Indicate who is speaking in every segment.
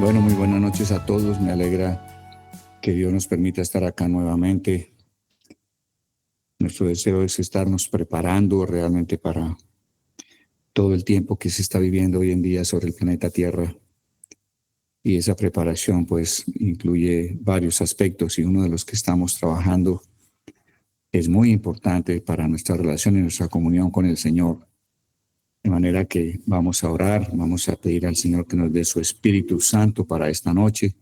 Speaker 1: Bueno, muy buenas noches a todos. Me alegra que Dios nos permita estar acá nuevamente. Nuestro deseo es estarnos preparando realmente para todo el tiempo que se está viviendo hoy en día sobre el planeta Tierra. Y esa preparación pues incluye varios aspectos y uno de los que estamos trabajando es muy importante para nuestra relación y nuestra comunión con el Señor. De manera que vamos a orar, vamos a pedir al Señor que nos dé su Espíritu Santo para esta noche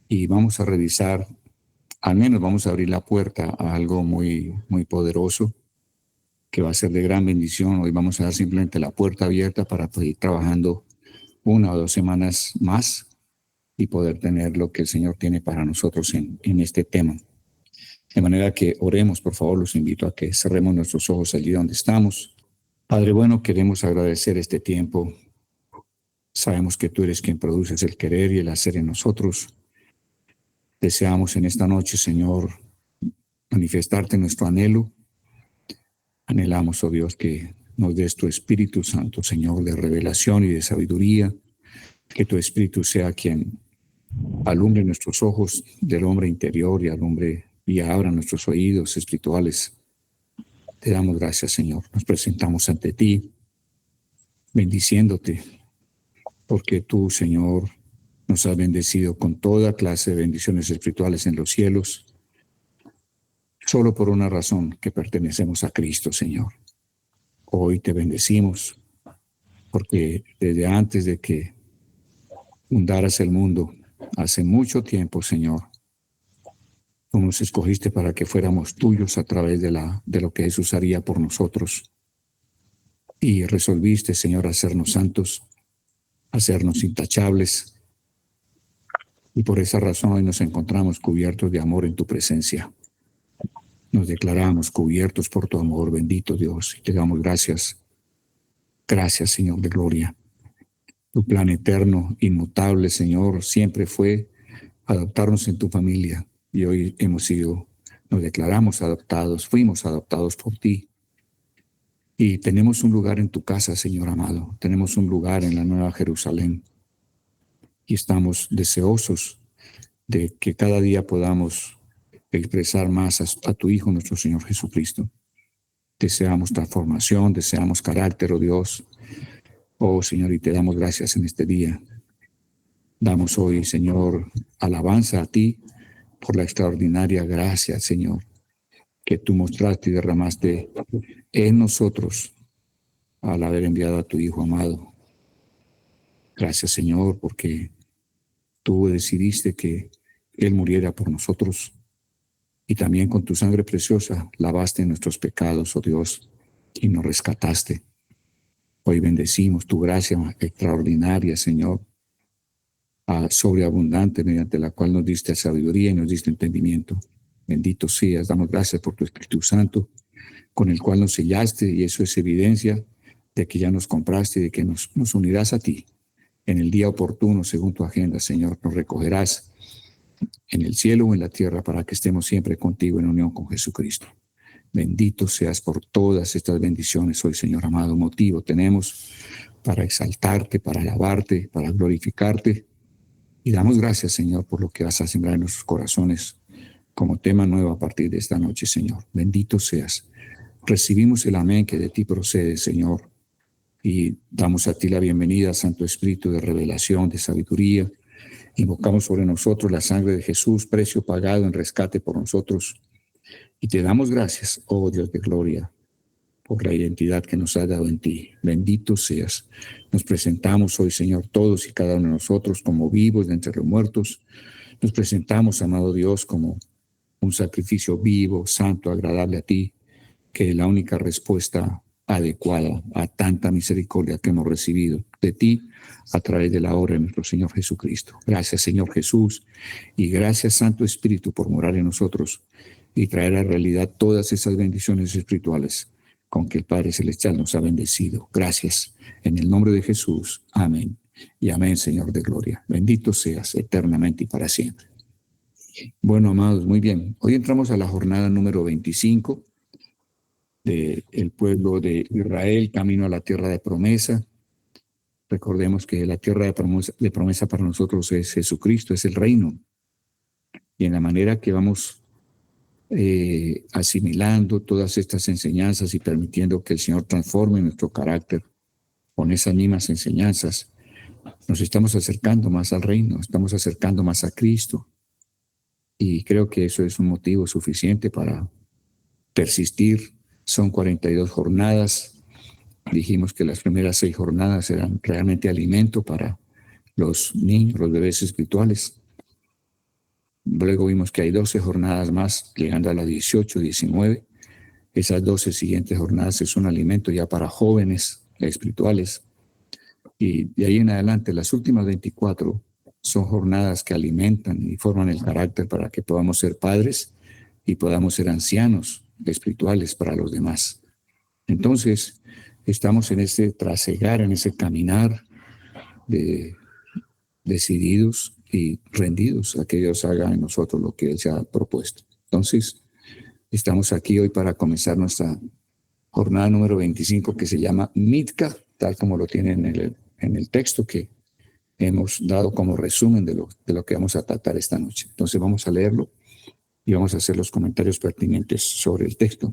Speaker 1: y vamos a revisar, al menos vamos a abrir la puerta a algo muy, muy poderoso que va a ser de gran bendición. Hoy vamos a dar simplemente la puerta abierta para poder ir trabajando 1 o 2 semanas más y poder tener lo que el Señor tiene para nosotros en este tema. De manera que oremos, por favor, los invito a que cerremos nuestros ojos allí donde estamos. Padre bueno, queremos agradecer este tiempo. Sabemos que tú eres quien produces el querer y el hacer en nosotros. Deseamos en esta noche, Señor, manifestarte nuestro anhelo. Anhelamos, oh Dios, que nos des tu Espíritu Santo, Señor, de revelación y de sabiduría. Que tu Espíritu sea quien alumbre nuestros ojos del hombre interior y abra nuestros oídos espirituales. Te damos gracias, Señor. Nos presentamos ante ti, bendiciéndote, porque tú, Señor, nos has bendecido con toda clase de bendiciones espirituales en los cielos, solo por una razón, que pertenecemos a Cristo, Señor. Hoy te bendecimos, porque desde antes de que fundaras el mundo, hace mucho tiempo, Señor, tú nos escogiste para que fuéramos tuyos a través de lo que Jesús haría por nosotros. Y resolviste, Señor, hacernos santos, hacernos intachables. Y por esa razón hoy nos encontramos cubiertos de amor en tu presencia. Nos declaramos cubiertos por tu amor, bendito Dios, y te damos gracias. Gracias, Señor de gloria. Tu plan eterno, inmutable, Señor, siempre fue adoptarnos en tu familia. Y hoy nos declaramos adoptados, fuimos adoptados por ti. Y tenemos un lugar en tu casa, Señor amado. Tenemos un lugar en la Nueva Jerusalén. Y estamos deseosos de que cada día podamos expresar más a tu Hijo, nuestro Señor Jesucristo. Deseamos transformación, deseamos carácter, oh Dios. Oh Señor, y te damos gracias en este día. Damos hoy, Señor, alabanza a ti por la extraordinaria gracia, Señor, que tú mostraste y derramaste en nosotros al haber enviado a tu Hijo amado. Gracias, Señor, porque tú decidiste que Él muriera por nosotros y también con tu sangre preciosa lavaste nuestros pecados, oh Dios, y nos rescataste. Hoy bendecimos tu gracia extraordinaria, Señor, sobreabundante, mediante la cual nos diste sabiduría y nos diste entendimiento. Bendito seas, damos gracias por tu Espíritu Santo, con el cual nos sellaste, y eso es evidencia de que ya nos compraste y de que nos unirás a ti. En el día oportuno, según tu agenda, Señor, nos recogerás en el cielo o en la tierra para que estemos siempre contigo en unión con Jesucristo. Bendito seas por todas estas bendiciones hoy, Señor amado. Motivo tenemos para exaltarte, para alabarte, para glorificarte. Y damos gracias, Señor, por lo que vas a sembrar en nuestros corazones como tema nuevo a partir de esta noche, Señor. Bendito seas. Recibimos el amén que de ti procede, Señor. Y damos a ti la bienvenida, Santo Espíritu de revelación, de sabiduría. Invocamos sobre nosotros la sangre de Jesús, precio pagado en rescate por nosotros. Y te damos gracias, oh Dios de gloria, por la identidad que nos has dado en ti. Bendito seas. Nos presentamos hoy, Señor, todos y cada uno de nosotros como vivos de entre los muertos. Nos presentamos, amado Dios, como un sacrificio vivo, santo, agradable a ti, que es la única respuesta adecuada a tanta misericordia que hemos recibido de ti a través de la obra de nuestro Señor Jesucristo. Gracias, Señor Jesús, y gracias, Santo Espíritu, por morar en nosotros y traer a realidad todas esas bendiciones espirituales con que el Padre Celestial nos ha bendecido. Gracias. En el nombre de Jesús. Amén. Y amén, Señor de gloria. Bendito seas eternamente y para siempre. Bueno, amados, muy bien. Hoy entramos a la jornada número 25 del pueblo de Israel, camino a la tierra de promesa. Recordemos que la tierra de promesa para nosotros es Jesucristo, es el reino. Y en la manera que vamos asimilando todas estas enseñanzas y permitiendo que el Señor transforme nuestro carácter con esas mismas enseñanzas, nos estamos acercando más al reino, estamos acercando más a Cristo. Y creo que eso es un motivo suficiente para persistir. Son 42 jornadas. Dijimos que las primeras 6 jornadas eran realmente alimento para los niños, los bebés espirituales. Luego vimos que hay 12 jornadas más, llegando a las 18, 19. Esas 12 siguientes jornadas es un alimento ya para jóvenes espirituales. Y de ahí en adelante, las últimas 24 son jornadas que alimentan y forman el carácter para que podamos ser padres y podamos ser ancianos espirituales para los demás. Entonces, estamos en ese trasegar, en ese caminar decididos y rendidos a que Dios haga en nosotros lo que Él se ha propuesto. Entonces, estamos aquí hoy para comenzar nuestra jornada número 25, que se llama Mitka, tal como lo tiene en el texto que hemos dado como resumen de lo que vamos a tratar esta noche. Entonces vamos a leerlo y vamos a hacer los comentarios pertinentes sobre el texto.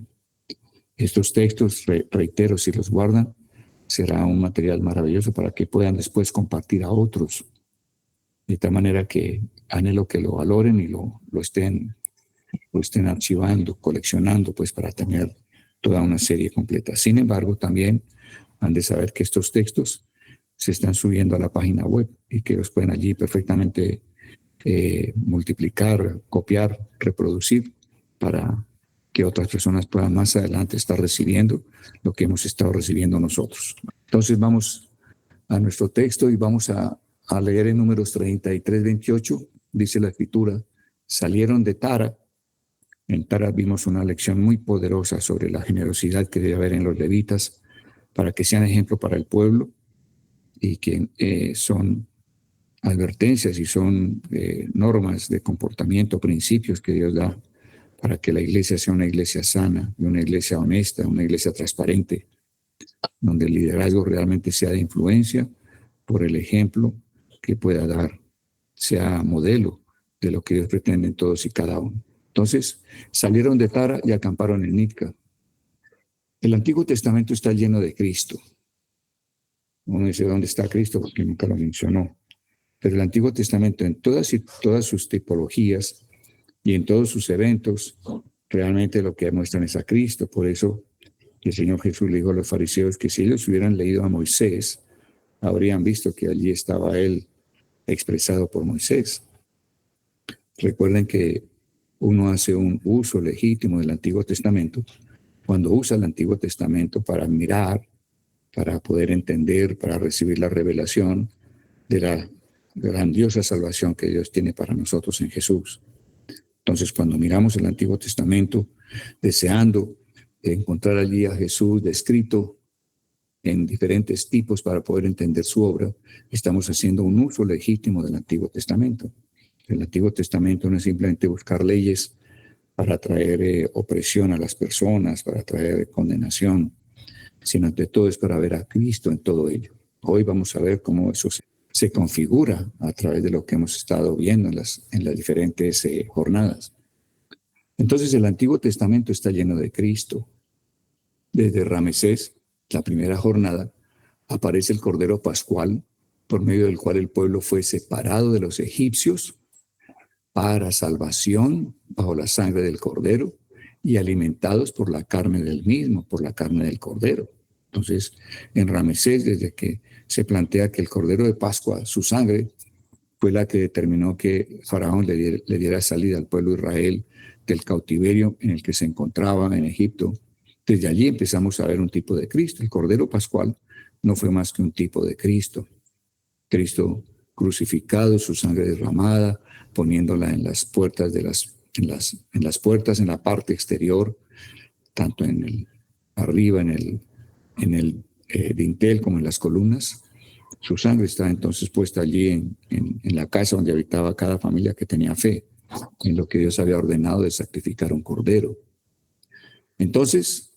Speaker 1: Estos textos, reitero, si los guardan, será un material maravilloso para que puedan después compartir a otros. De tal manera que anhelo que lo valoren y lo estén archivando, coleccionando, pues para tener toda una serie completa. Sin embargo, también han de saber que estos textos se están subiendo a la página web y que los pueden allí perfectamente multiplicar, copiar, reproducir para que otras personas puedan más adelante estar recibiendo lo que hemos estado recibiendo nosotros. Entonces vamos a nuestro texto y vamos a leer en Números 33, 28, dice la Escritura: salieron de Tara. En Tara vimos una lección muy poderosa sobre la generosidad que debe haber en los levitas para que sean ejemplo para el pueblo, y que son advertencias y son normas de comportamiento, principios que Dios da para que la iglesia sea una iglesia sana, una iglesia honesta, una iglesia transparente, donde el liderazgo realmente sea de influencia por el ejemplo que pueda dar, sea modelo de lo que Dios pretende en todos y cada uno. Entonces, salieron de Tara y acamparon en Mitka. El Antiguo Testamento está lleno de Cristo. Uno dice, ¿dónde está Cristo? Porque nunca lo mencionó. Pero el Antiguo Testamento, en todas sus tipologías y en todos sus eventos, realmente lo que muestran es a Cristo. Por eso el Señor Jesús le dijo a los fariseos que si ellos hubieran leído a Moisés, habrían visto que allí estaba Él expresado por Moisés. Recuerden que uno hace un uso legítimo del Antiguo Testamento cuando usa el Antiguo Testamento para mirar, para poder entender, para recibir la revelación de la grandiosa salvación que Dios tiene para nosotros en Jesús. Entonces, cuando miramos el Antiguo Testamento, deseando encontrar allí a Jesús descrito en diferentes tipos para poder entender su obra, estamos haciendo un uso legítimo del Antiguo Testamento. El Antiguo Testamento no es simplemente buscar leyes para traer opresión a las personas, para traer condenación, sino ante todo es para ver a Cristo en todo ello. Hoy vamos a ver cómo eso se configura a través de lo que hemos estado viendo en las diferentes jornadas. Entonces el Antiguo Testamento está lleno de Cristo. Desde Ramesés, la primera jornada, aparece el Cordero Pascual, por medio del cual el pueblo fue separado de los egipcios para salvación bajo la sangre del Cordero y alimentados por la carne del mismo, por la carne del Cordero. Entonces, en Ramesés, desde que se plantea que el Cordero de Pascua, su sangre, fue la que determinó que Faraón le diera salida al pueblo de Israel del cautiverio en el que se encontraba en Egipto. Desde allí empezamos a ver un tipo de Cristo. El Cordero Pascual no fue más que un tipo de Cristo. Cristo crucificado, su sangre derramada, poniéndola en las puertas en la parte exterior, tanto arriba en el dintel como en las columnas. Su sangre está entonces puesta allí en la casa donde habitaba cada familia que tenía fe en lo que Dios había ordenado de sacrificar un cordero. Entonces,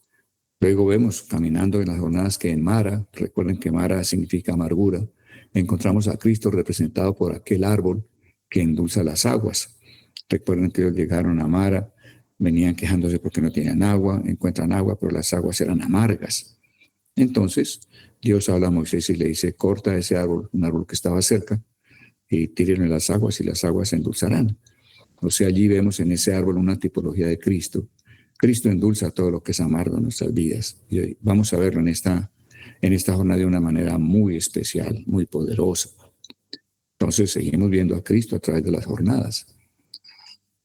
Speaker 1: Luego vemos caminando en las jornadas que en Mara, recuerden que Mara significa amargura, encontramos a Cristo representado por aquel árbol que endulza las aguas. Recuerden que ellos llegaron a Mara, venían quejándose porque no tenían agua, encuentran agua, pero las aguas eran amargas. Entonces Dios habla a Moisés y le dice, corta ese árbol, un árbol que estaba cerca, y tírenle las aguas y las aguas se endulzarán. O sea, allí vemos en ese árbol una tipología de Cristo. Cristo endulza todo lo que es amargo en nuestras vidas. Y vamos a verlo en esta jornada de una manera muy especial, muy poderosa. Entonces seguimos viendo a Cristo a través de las jornadas.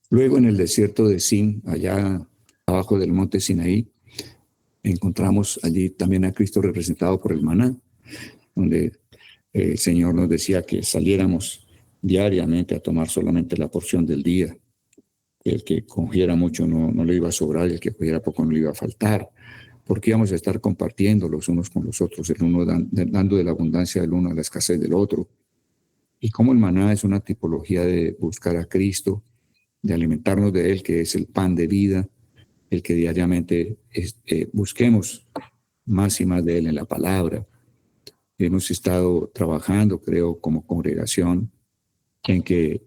Speaker 1: Luego en el desierto de Sin, allá abajo del monte Sinaí, encontramos allí también a Cristo representado por el maná, donde el Señor nos decía que saliéramos diariamente a tomar solamente la porción del día. El que cogiera mucho no le iba a sobrar, y el que cogiera poco no le iba a faltar, porque íbamos a estar compartiendo los unos con los otros, el uno dando de la abundancia del uno a la escasez del otro. Y como el maná es una tipología de buscar a Cristo, de alimentarnos de Él, que es el pan de vida, el que diariamente busquemos más y más de Él en la palabra. Hemos estado trabajando, creo, como congregación, en que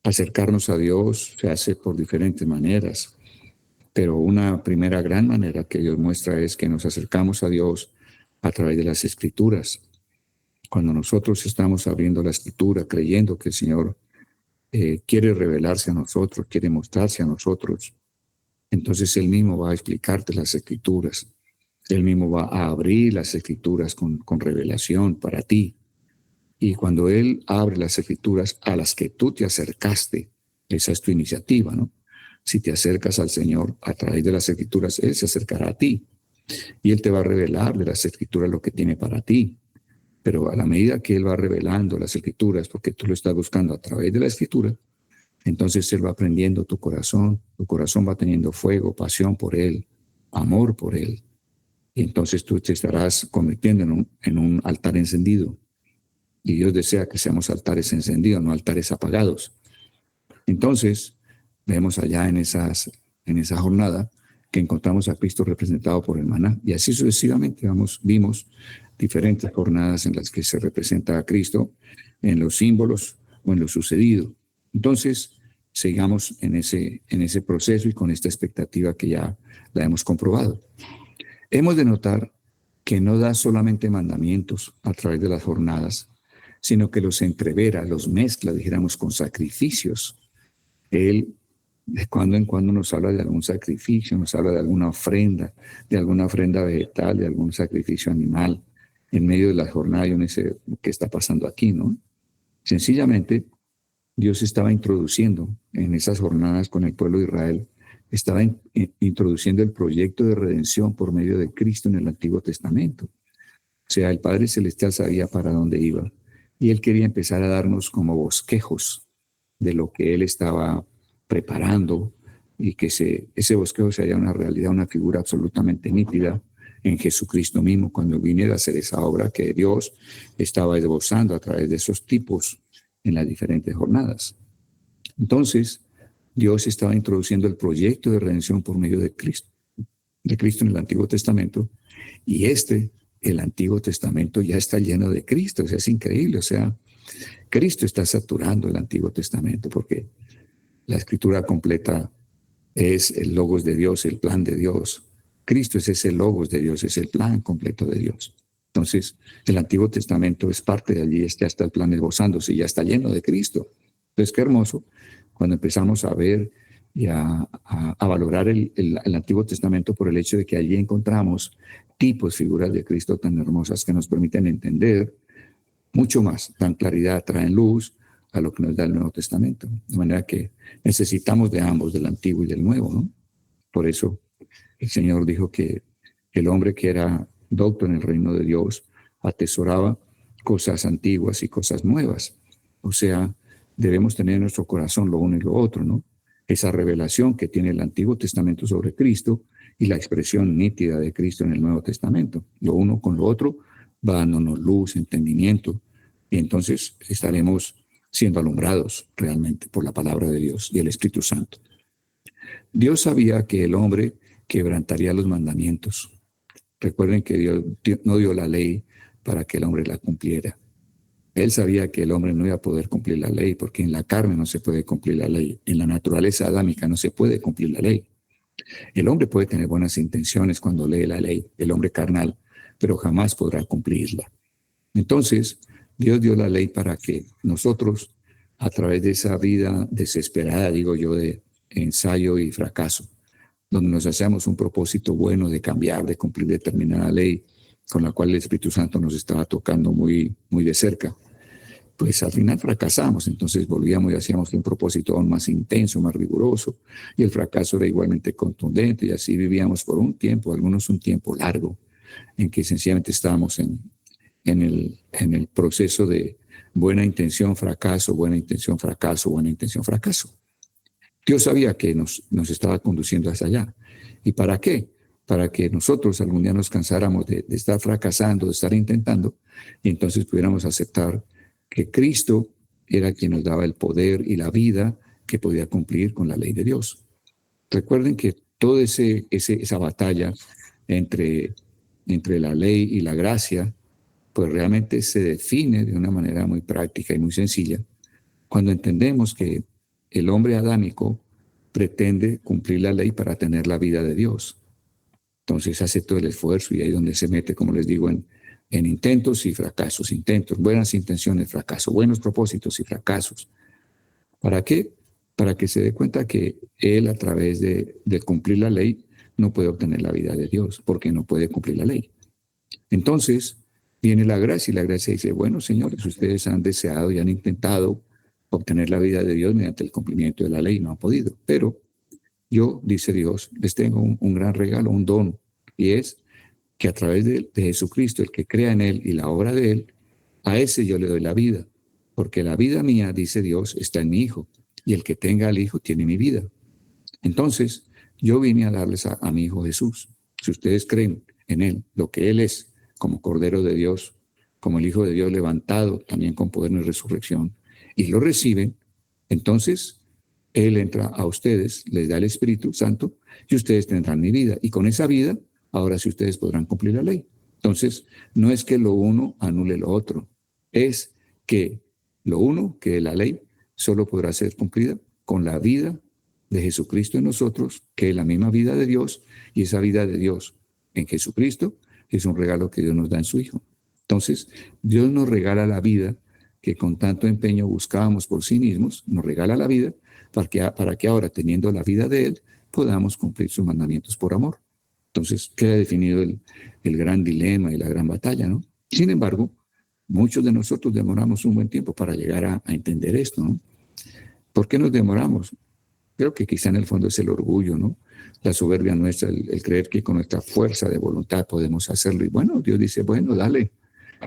Speaker 1: acercarnos a Dios se hace por diferentes maneras, pero una primera gran manera que Dios muestra es que nos acercamos a Dios a través de las Escrituras. Cuando nosotros estamos abriendo la Escritura, creyendo que el Señor quiere revelarse a nosotros, quiere mostrarse a nosotros, entonces Él mismo va a explicarte las Escrituras. Él mismo va a abrir las Escrituras con revelación para ti. Y cuando Él abre las Escrituras a las que tú te acercaste, esa es tu iniciativa, ¿no? Si te acercas al Señor a través de las Escrituras, Él se acercará a ti. Y Él te va a revelar de las Escrituras lo que tiene para ti. Pero a la medida que Él va revelando las Escrituras, porque tú lo estás buscando a través de la Escritura, entonces Él va aprendiendo tu corazón va teniendo fuego, pasión por Él, amor por Él. Y entonces tú te estarás convirtiendo en un altar encendido. Y Dios desea que seamos altares encendidos, no altares apagados. Entonces, vemos allá en esa jornada que encontramos a Cristo representado por el maná. Y así sucesivamente vimos diferentes jornadas en las que se representa a Cristo en los símbolos o en lo sucedido. Entonces, sigamos en ese proceso y con esta expectativa que ya la hemos comprobado. Hemos de notar que no da solamente mandamientos a través de las jornadas, sino que los entrevera, los mezcla, dijéramos, con sacrificios. Él de cuando en cuando nos habla de algún sacrificio, nos habla de alguna ofrenda vegetal, de algún sacrificio animal, en medio de la jornada. Yo no sé qué está pasando aquí, ¿no? Sencillamente, Dios estaba introduciendo en esas jornadas con el pueblo de Israel, estaba introduciendo el proyecto de redención por medio de Cristo en el Antiguo Testamento. O sea, el Padre Celestial sabía para dónde iba y Él quería empezar a darnos como bosquejos de lo que Él estaba preparando y que ese bosquejo sería una realidad, una figura absolutamente nítida en Jesucristo mismo cuando viniera a hacer esa obra que Dios estaba esbozando a través de esos tipos en las diferentes jornadas. Entonces, Dios estaba introduciendo el proyecto de redención por medio de Cristo en el Antiguo Testamento, y el Antiguo Testamento ya está lleno de Cristo. O sea, es increíble. O sea, Cristo está saturando el Antiguo Testamento porque la escritura completa es el logos de Dios, el plan de Dios. Cristo es ese logos de Dios, es el plan completo de Dios. Entonces, el Antiguo Testamento es parte de allí, ya está el plan esbozándose, ya está lleno de Cristo. Entonces, qué hermoso cuando empezamos a ver y a valorar el Antiguo Testamento por el hecho de que allí encontramos tipos, figuras de Cristo tan hermosas que nos permiten entender mucho más, dan claridad, traen luz a lo que nos da el Nuevo Testamento. De manera que necesitamos de ambos, del Antiguo y del Nuevo, ¿no? Por eso el Señor dijo que el hombre que era docto en el reino de Dios atesoraba cosas antiguas y cosas nuevas. O sea, debemos tener en nuestro corazón lo uno y lo otro, ¿no? Esa revelación que tiene el Antiguo Testamento sobre Cristo y la expresión nítida de Cristo en el Nuevo Testamento. Lo uno con lo otro va dándonos luz, entendimiento, y entonces estaremos siendo alumbrados realmente por la palabra de Dios y el Espíritu Santo. Dios sabía que el hombre quebrantaría los mandamientos. Recuerden que Dios no dio la ley para que el hombre la cumpliera. Él sabía que el hombre no iba a poder cumplir la ley, porque en la carne no se puede cumplir la ley. En la naturaleza adámica no se puede cumplir la ley. El hombre puede tener buenas intenciones cuando lee la ley, el hombre carnal, pero jamás podrá cumplirla. Entonces, Dios dio la ley para que nosotros, a través de esa vida desesperada, digo yo, de ensayo y fracaso, donde nos hacemos un propósito bueno de cambiar, de cumplir determinada ley, con la cual el Espíritu Santo nos estaba tocando muy, muy de cerca, pues al final fracasamos. Entonces volvíamos y hacíamos un propósito aún más intenso, más riguroso, y el fracaso era igualmente contundente, y así vivíamos por un tiempo, algunos un tiempo largo, en que sencillamente estábamos en el proceso de buena intención, fracaso, buena intención, fracaso, buena intención, fracaso. Dios sabía que nos estaba conduciendo hacia allá. ¿Y para qué? Para que nosotros algún día nos cansáramos de estar fracasando, de estar intentando, y entonces pudiéramos aceptar que Cristo era quien nos daba el poder y la vida que podía cumplir con la ley de Dios. Recuerden que toda esa batalla entre la ley y la gracia, pues realmente se define de una manera muy práctica y muy sencilla cuando entendemos que el hombre adámico pretende cumplir la ley para tener la vida de Dios. Entonces hace todo el esfuerzo y ahí donde se mete, como les digo, en intentos y fracasos, intentos, buenas intenciones, fracasos, buenos propósitos y fracasos. ¿Para qué? Para que se dé cuenta que él, a través de cumplir la ley, no puede obtener la vida de Dios, porque no puede cumplir la ley. Entonces viene la gracia, y la gracia dice, bueno, señores, ustedes han deseado y han intentado obtener la vida de Dios mediante el cumplimiento de la ley, no han podido. Pero yo, dice Dios, les tengo un gran regalo, un don, y es que a través de Jesucristo, el que crea en Él y la obra de Él, a ese yo le doy la vida, porque la vida mía, dice Dios, está en mi Hijo, y el que tenga al Hijo tiene mi vida. Entonces, yo vine a darles a mi Hijo Jesús. Si ustedes creen en Él, lo que Él es, como Cordero de Dios, como el Hijo de Dios levantado, también con poder y resurrección, y lo reciben, entonces Él entra a ustedes, les da el Espíritu Santo, y ustedes tendrán mi vida. Y con esa vida, ahora sí ustedes podrán cumplir la ley. Entonces, no es que lo uno anule lo otro, es que lo uno, que la ley, solo podrá ser cumplida con la vida de Jesucristo en nosotros, que es la misma vida de Dios, y esa vida de Dios en Jesucristo es un regalo que Dios nos da en su Hijo. Entonces, Dios nos regala la vida que con tanto empeño buscábamos por sí mismos, nos regala la vida para que ahora, teniendo la vida de Él, podamos cumplir sus mandamientos por amor. Entonces queda definido el gran dilema y la gran batalla, ¿no? Sin embargo, muchos de nosotros demoramos un buen tiempo para llegar a entender esto, ¿no? ¿Por qué nos demoramos? Creo que quizá en el fondo es el orgullo, ¿no? La soberbia nuestra, el creer que con nuestra fuerza de voluntad podemos hacerlo. Y bueno, Dios dice, bueno, dale,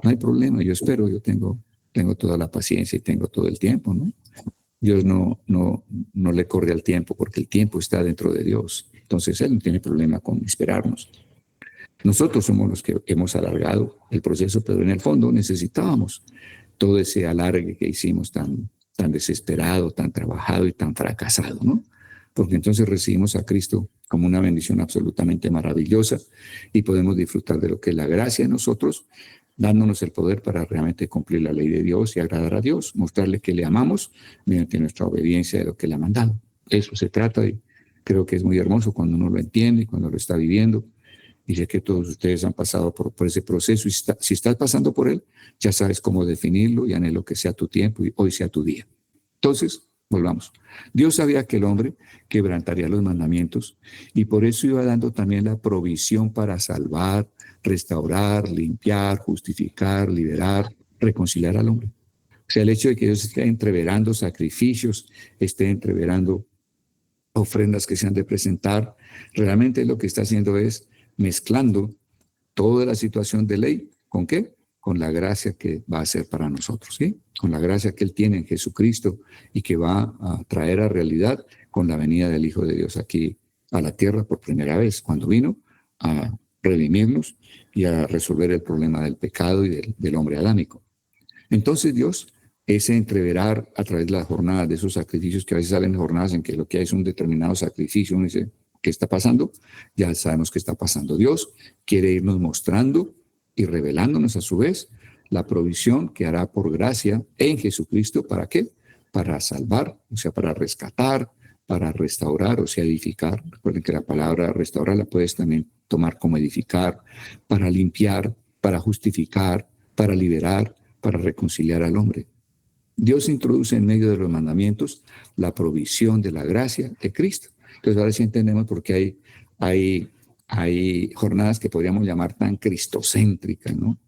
Speaker 1: no hay problema, yo espero, yo tengo toda la paciencia y tengo todo el tiempo, ¿no? Dios no le corre al tiempo, porque el tiempo está dentro de Dios. Entonces Él no tiene problema con esperarnos. Nosotros somos los que hemos alargado el proceso, pero en el fondo necesitábamos todo ese alargue que hicimos tan desesperado, tan trabajado y tan fracasado, ¿no? Porque entonces recibimos a Cristo como una bendición absolutamente maravillosa y podemos disfrutar de lo que es la gracia en nosotros, dándonos el poder para realmente cumplir la ley de Dios y agradar a Dios, mostrarle que le amamos mediante nuestra obediencia de lo que le ha mandado. Eso se trata y creo que es muy hermoso cuando uno lo entiende y cuando lo está viviendo. Y sé que todos ustedes han pasado por ese proceso y si estás pasando por él, ya sabes cómo definirlo y anhelo que sea tu tiempo y hoy sea tu día. Entonces, volvamos. Dios sabía que el hombre quebrantaría los mandamientos y por eso iba dando también la provisión para salvar, restaurar, limpiar, justificar, liberar, reconciliar al hombre. O sea, el hecho de que Dios esté entreverando sacrificios, esté entreverando ofrendas que se han de presentar, realmente lo que está haciendo es mezclando toda la situación de ley, ¿con qué? Con la gracia que va a ser para nosotros, ¿sí? Con la gracia que Él tiene en Jesucristo y que va a traer a realidad con la venida del Hijo de Dios aquí a la tierra por primera vez, cuando vino a redimirnos y a resolver el problema del pecado y del hombre adámico. Entonces Dios, ese entreverar a través de las jornadas, de esos sacrificios que a veces salen jornadas en que lo que hay es un determinado sacrificio, uno dice, ¿Qué está pasando? Ya sabemos qué está pasando. Dios quiere irnos mostrando y revelándonos a su vez la provisión que hará por gracia en Jesucristo. ¿Para qué? Para salvar, o sea, para rescatar, para restaurar, o sea, edificar. Recuerden que la palabra restaurar la puedes también tomar como edificar, para limpiar, para justificar, para liberar, para reconciliar al hombre. Dios introduce en medio de los mandamientos la provisión de la gracia de Cristo. Entonces ahora sí entendemos por qué hay jornadas que podríamos llamar tan cristocéntricas, ¿no?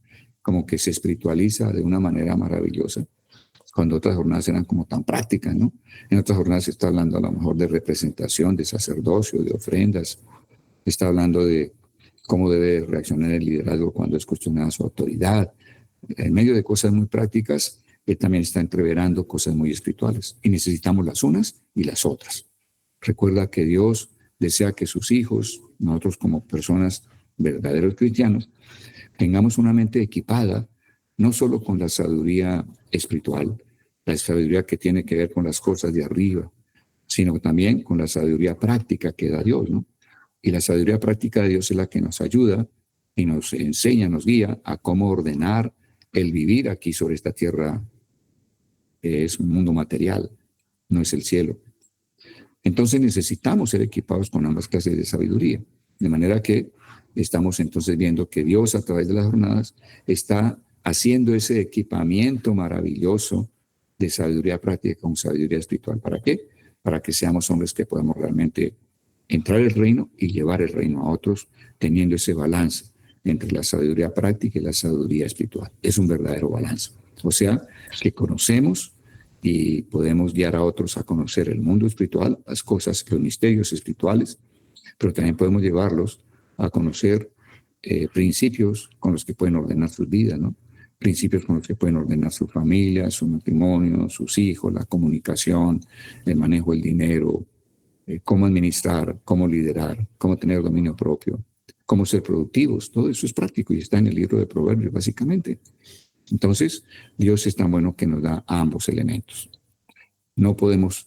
Speaker 1: Como que se espiritualiza de una manera maravillosa, cuando otras jornadas eran como tan prácticas, ¿no? En otras jornadas se está hablando a lo mejor de representación, de sacerdocio, de ofrendas, está hablando de cómo debe reaccionar el liderazgo cuando es cuestionada su autoridad, en medio de cosas muy prácticas. Él también está entreverando cosas muy espirituales y necesitamos las unas y las otras. Recuerda que Dios desea que sus hijos, nosotros como personas verdaderos cristianos, tengamos una mente equipada no solo con la sabiduría espiritual, la sabiduría que tiene que ver con las cosas de arriba, sino también con la sabiduría práctica que da Dios, ¿no? Y la sabiduría práctica de Dios es la que nos ayuda y nos enseña, nos guía a cómo ordenar el vivir aquí sobre esta tierra, que es un mundo material, no es el cielo. Entonces necesitamos ser equipados con ambas clases de sabiduría, de manera que estamos entonces viendo que Dios a través de las jornadas está haciendo ese equipamiento maravilloso de sabiduría práctica con sabiduría espiritual. ¿Para qué? Para que seamos hombres que podamos realmente entrar al reino y llevar el reino a otros, teniendo ese balance entre la sabiduría práctica y la sabiduría espiritual. Es un verdadero balance. O sea, que conocemos y podemos guiar a otros a conocer el mundo espiritual, las cosas, los misterios espirituales, pero también podemos llevarlos a conocer principios con los que pueden ordenar sus vidas, ¿no? Principios con los que pueden ordenar su familia, su matrimonio, sus hijos, la comunicación, el manejo del dinero, cómo administrar, cómo liderar, cómo tener dominio propio, cómo ser productivos. Todo eso es práctico y está en el libro de Proverbios, básicamente. Entonces, Dios es tan bueno que nos da ambos elementos. No podemos,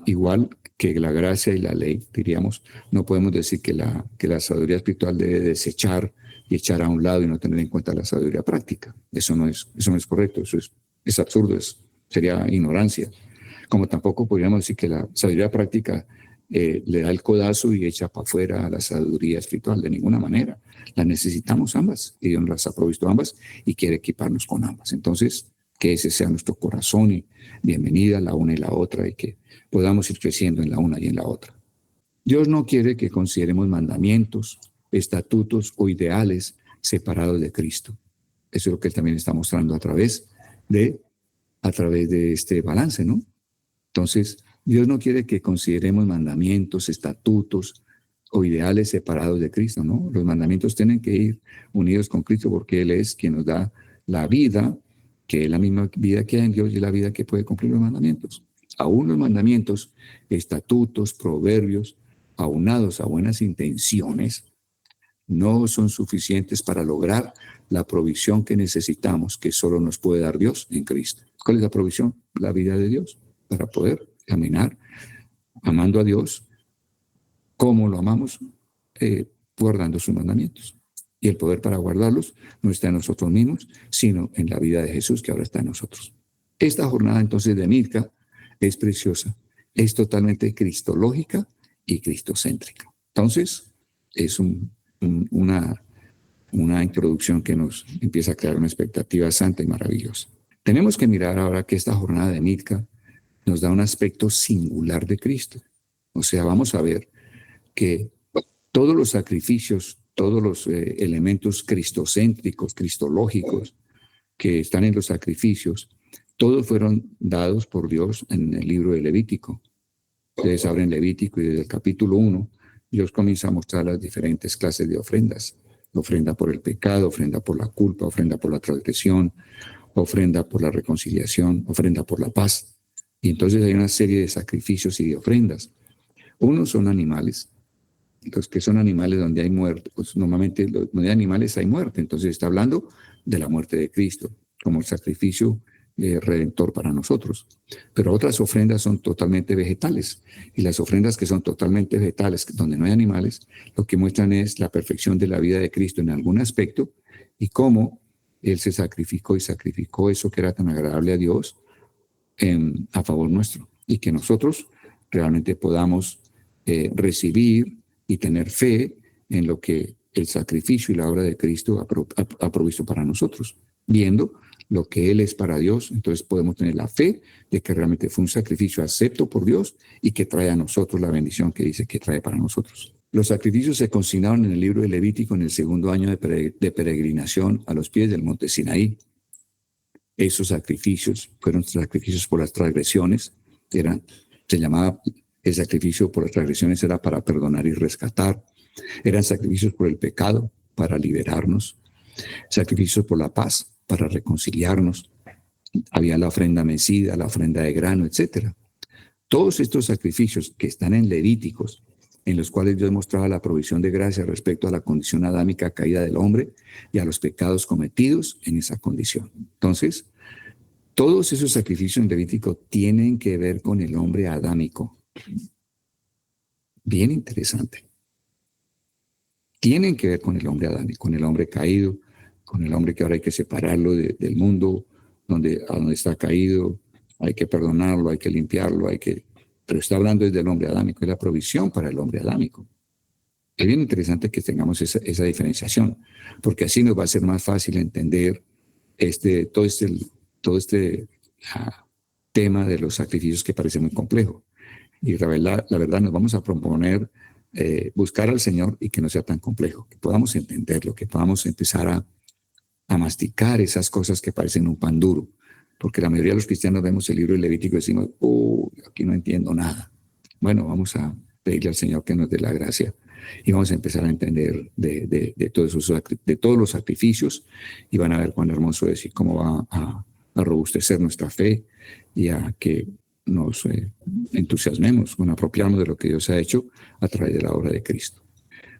Speaker 1: igual que la gracia y la ley, diríamos, no podemos decir que la sabiduría espiritual debe desechar y echar a un lado y no tener en cuenta la sabiduría práctica. Eso no es correcto, eso es absurdo, sería ignorancia. Como tampoco podríamos decir que la sabiduría práctica le da el codazo y echa para afuera a la sabiduría espiritual, de ninguna manera. Las necesitamos ambas y Dios las ha provisto ambas y quiere equiparnos con ambas. Entonces, que ese sea nuestro corazón y bienvenida la una y la otra y que podamos ir creciendo en la una y en la otra. Dios no quiere que consideremos mandamientos, estatutos o ideales separados de Cristo. Eso es lo que Él también está mostrando a través de este balance, ¿no? Entonces, Dios no quiere que consideremos mandamientos, estatutos o ideales separados de Cristo, ¿no? Los mandamientos tienen que ir unidos con Cristo porque Él es quien nos da la vida, que es la misma vida que hay en Dios y la vida que puede cumplir los mandamientos. Aún los mandamientos, estatutos, proverbios, aunados a buenas intenciones, no son suficientes para lograr la provisión que necesitamos, que solo nos puede dar Dios en Cristo. ¿Cuál es la provisión? La vida de Dios, para poder caminar amando a Dios como lo amamos, guardando sus mandamientos. Y el poder para guardarlos no está en nosotros mismos, sino en la vida de Jesús que ahora está en nosotros. Esta jornada entonces de Milca es preciosa, es totalmente cristológica y cristocéntrica. Entonces, es una introducción que nos empieza a crear una expectativa santa y maravillosa. Tenemos que mirar ahora que esta jornada de Milca nos da un aspecto singular de Cristo. O sea, vamos a ver que todos los sacrificios, todos los elementos cristocéntricos, cristológicos que están en los sacrificios, todos fueron dados por Dios en el libro de Levítico. Ustedes abren Levítico y desde el capítulo 1, Dios comienza a mostrar las diferentes clases de ofrendas. Ofrenda por el pecado, ofrenda por la culpa, ofrenda por la transgresión, ofrenda por la reconciliación, ofrenda por la paz. Y entonces hay una serie de sacrificios y de ofrendas. Unos son animales, los que son animales donde hay muerte, pues normalmente donde hay animales hay muerte, entonces está hablando de la muerte de Cristo, como el sacrificio redentor para nosotros. Pero otras ofrendas son totalmente vegetales. Y las ofrendas que son totalmente vegetales, donde no hay animales, lo que muestran es la perfección de la vida de Cristo en algún aspecto y cómo Él se sacrificó y sacrificó eso que era tan agradable a Dios a favor nuestro. Y que nosotros realmente podamos recibir y tener fe en lo que el sacrificio y la obra de Cristo ha provisto para nosotros, viendo lo que Él es para Dios. Entonces podemos tener la fe de que realmente fue un sacrificio acepto por Dios y que trae a nosotros la bendición que dice que trae para nosotros. Los sacrificios se consignaron en el libro de Levítico en el segundo año de peregrinación a los pies del monte Sinaí. Esos sacrificios fueron sacrificios por las transgresiones. Se llamaba el sacrificio por las transgresiones, era para perdonar y rescatar. Eran sacrificios por el pecado, para liberarnos. Sacrificios por la paz, para reconciliarnos. Había la ofrenda mecida, la ofrenda de grano, etc. Todos estos sacrificios que están en Levíticos, en los cuales Dios mostraba la provisión de gracia respecto a la condición adámica caída del hombre y a los pecados cometidos en esa condición. Entonces, todos esos sacrificios en Levítico tienen que ver con el hombre adámico. Bien interesante. Tienen que ver con el hombre adámico, con el hombre caído, con el hombre que ahora hay que separarlo del mundo a donde está caído, hay que perdonarlo, hay que limpiarlo, pero está hablando desde el hombre adámico, es la provisión para el hombre adámico. Es bien interesante que tengamos esa diferenciación, porque así nos va a ser más fácil entender todo este tema de los sacrificios que parece muy complejo. Y la verdad nos vamos a proponer buscar al Señor y que no sea tan complejo, que podamos entenderlo, que podamos empezar a masticar esas cosas que parecen un pan duro, porque la mayoría de los cristianos vemos el libro de Levítico y decimos, aquí no entiendo nada. Bueno, vamos a pedirle al Señor que nos dé la gracia y vamos a empezar a entender de todos los sacrificios y van a ver cuán hermoso es y cómo va a robustecer nuestra fe y a que nos entusiasmemos con apropiarnos de lo que Dios ha hecho a través de la obra de Cristo.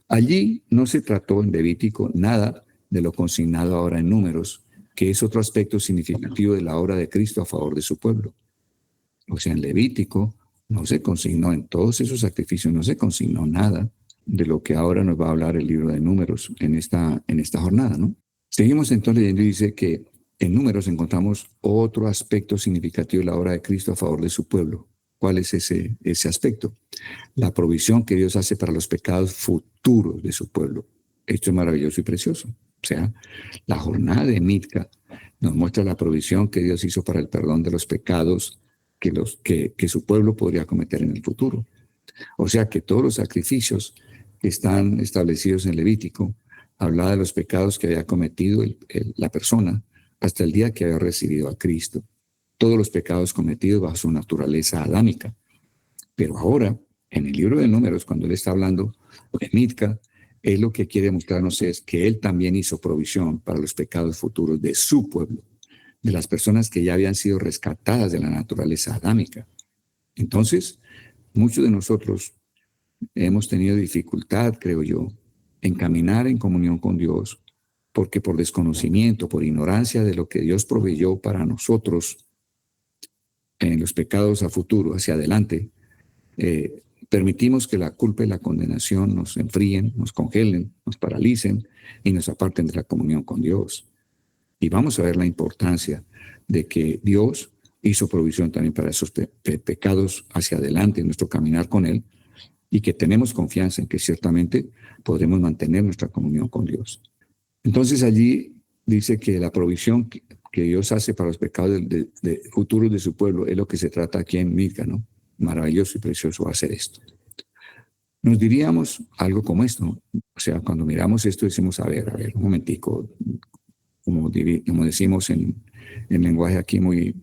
Speaker 1: Allí no se trató en Levítico nada de lo consignado ahora en Números, que es otro aspecto significativo de la obra de Cristo a favor de su pueblo. O sea, en Levítico no se consignó, en todos esos sacrificios no se consignó nada de lo que ahora nos va a hablar el libro de Números en esta jornada, ¿no? Seguimos entonces leyendo y dice que en Números encontramos otro aspecto significativo de la obra de Cristo a favor de su pueblo. ¿Cuál es ese aspecto? La provisión que Dios hace para los pecados futuros de su pueblo. Esto es maravilloso y precioso. O sea, la jornada de Mitca nos muestra la provisión que Dios hizo para el perdón de los pecados que su pueblo podría cometer en el futuro. O sea que todos los sacrificios que están establecidos en Levítico hablaba de los pecados que había cometido la persona hasta el día que había recibido a Cristo. Todos los pecados cometidos bajo su naturaleza adámica. Pero ahora, en el libro de Números, cuando él está hablando de Mitca, él lo que quiere mostrarnos es que él también hizo provisión para los pecados futuros de su pueblo, de las personas que ya habían sido rescatadas de la naturaleza adámica. Entonces, muchos de nosotros hemos tenido dificultad, creo yo, en caminar en comunión con Dios, porque por desconocimiento, por ignorancia de lo que Dios proveyó para nosotros en los pecados a futuro, hacia adelante, permitimos que la culpa y la condenación nos enfríen, nos congelen, nos paralicen y nos aparten de la comunión con Dios. Y vamos a ver la importancia de que Dios hizo provisión también para esos pecados hacia adelante en nuestro caminar con Él y que tenemos confianza en que ciertamente podremos mantener nuestra comunión con Dios. Entonces allí dice que la provisión que Dios hace para los pecados futuros de su pueblo es lo que se trata aquí en Mitca, ¿no? Maravilloso y precioso hacer esto. Nos diríamos algo como esto, ¿no? O sea, cuando miramos esto decimos, a ver, un momentico, como decimos en lenguaje aquí muy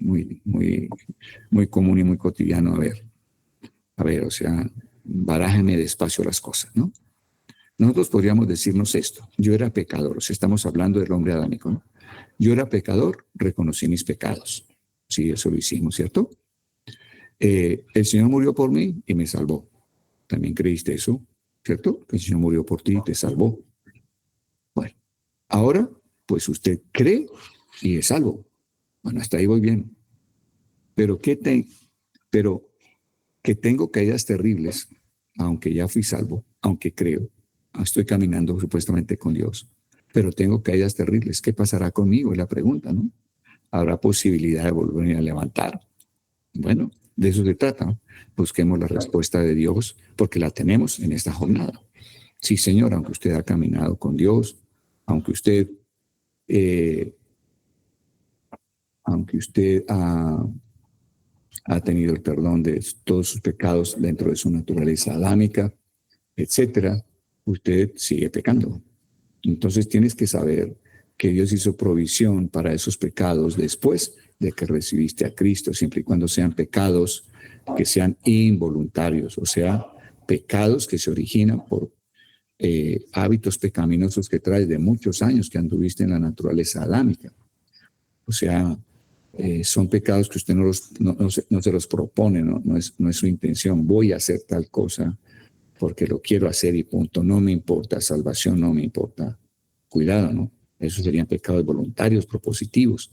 Speaker 1: común y muy cotidiano, a ver, o sea, barájenme despacio las cosas, ¿no? Nosotros podríamos decirnos esto, yo era pecador, o sea, estamos hablando del hombre adámico, ¿no? Yo era pecador, reconocí mis pecados. Sí, eso lo hicimos, ¿cierto? El Señor murió por mí y me salvó. También creíste eso, ¿cierto? El Señor murió por ti y te salvó. Bueno, ahora, pues usted cree y es salvo. Bueno, hasta ahí voy bien. Pero, pero que tengo caídas terribles, aunque ya fui salvo, aunque creo, estoy caminando supuestamente con Dios, pero tengo caídas terribles. ¿Qué pasará conmigo? Es la pregunta, ¿no? ¿Habrá posibilidad de volver a levantar? Bueno, de eso se trata, ¿no? Busquemos la respuesta de Dios porque la tenemos en esta jornada. Sí, Señor, aunque usted ha caminado con Dios, aunque usted, eh, aunque usted ha tenido el perdón de todos sus pecados dentro de su naturaleza adámica, etcétera, usted sigue pecando. Entonces tienes que saber que Dios hizo provisión para esos pecados después de que recibiste a Cristo, siempre y cuando sean pecados que sean involuntarios, o sea, pecados que se originan por hábitos pecaminosos que traes de muchos años que anduviste en la naturaleza adámica. O sea, son pecados que usted no se los propone, no es su intención. Voy a hacer tal cosa porque lo quiero hacer y punto. No me importa salvación, no me importa. Cuidado, ¿no? Esos serían pecados voluntarios, propositivos.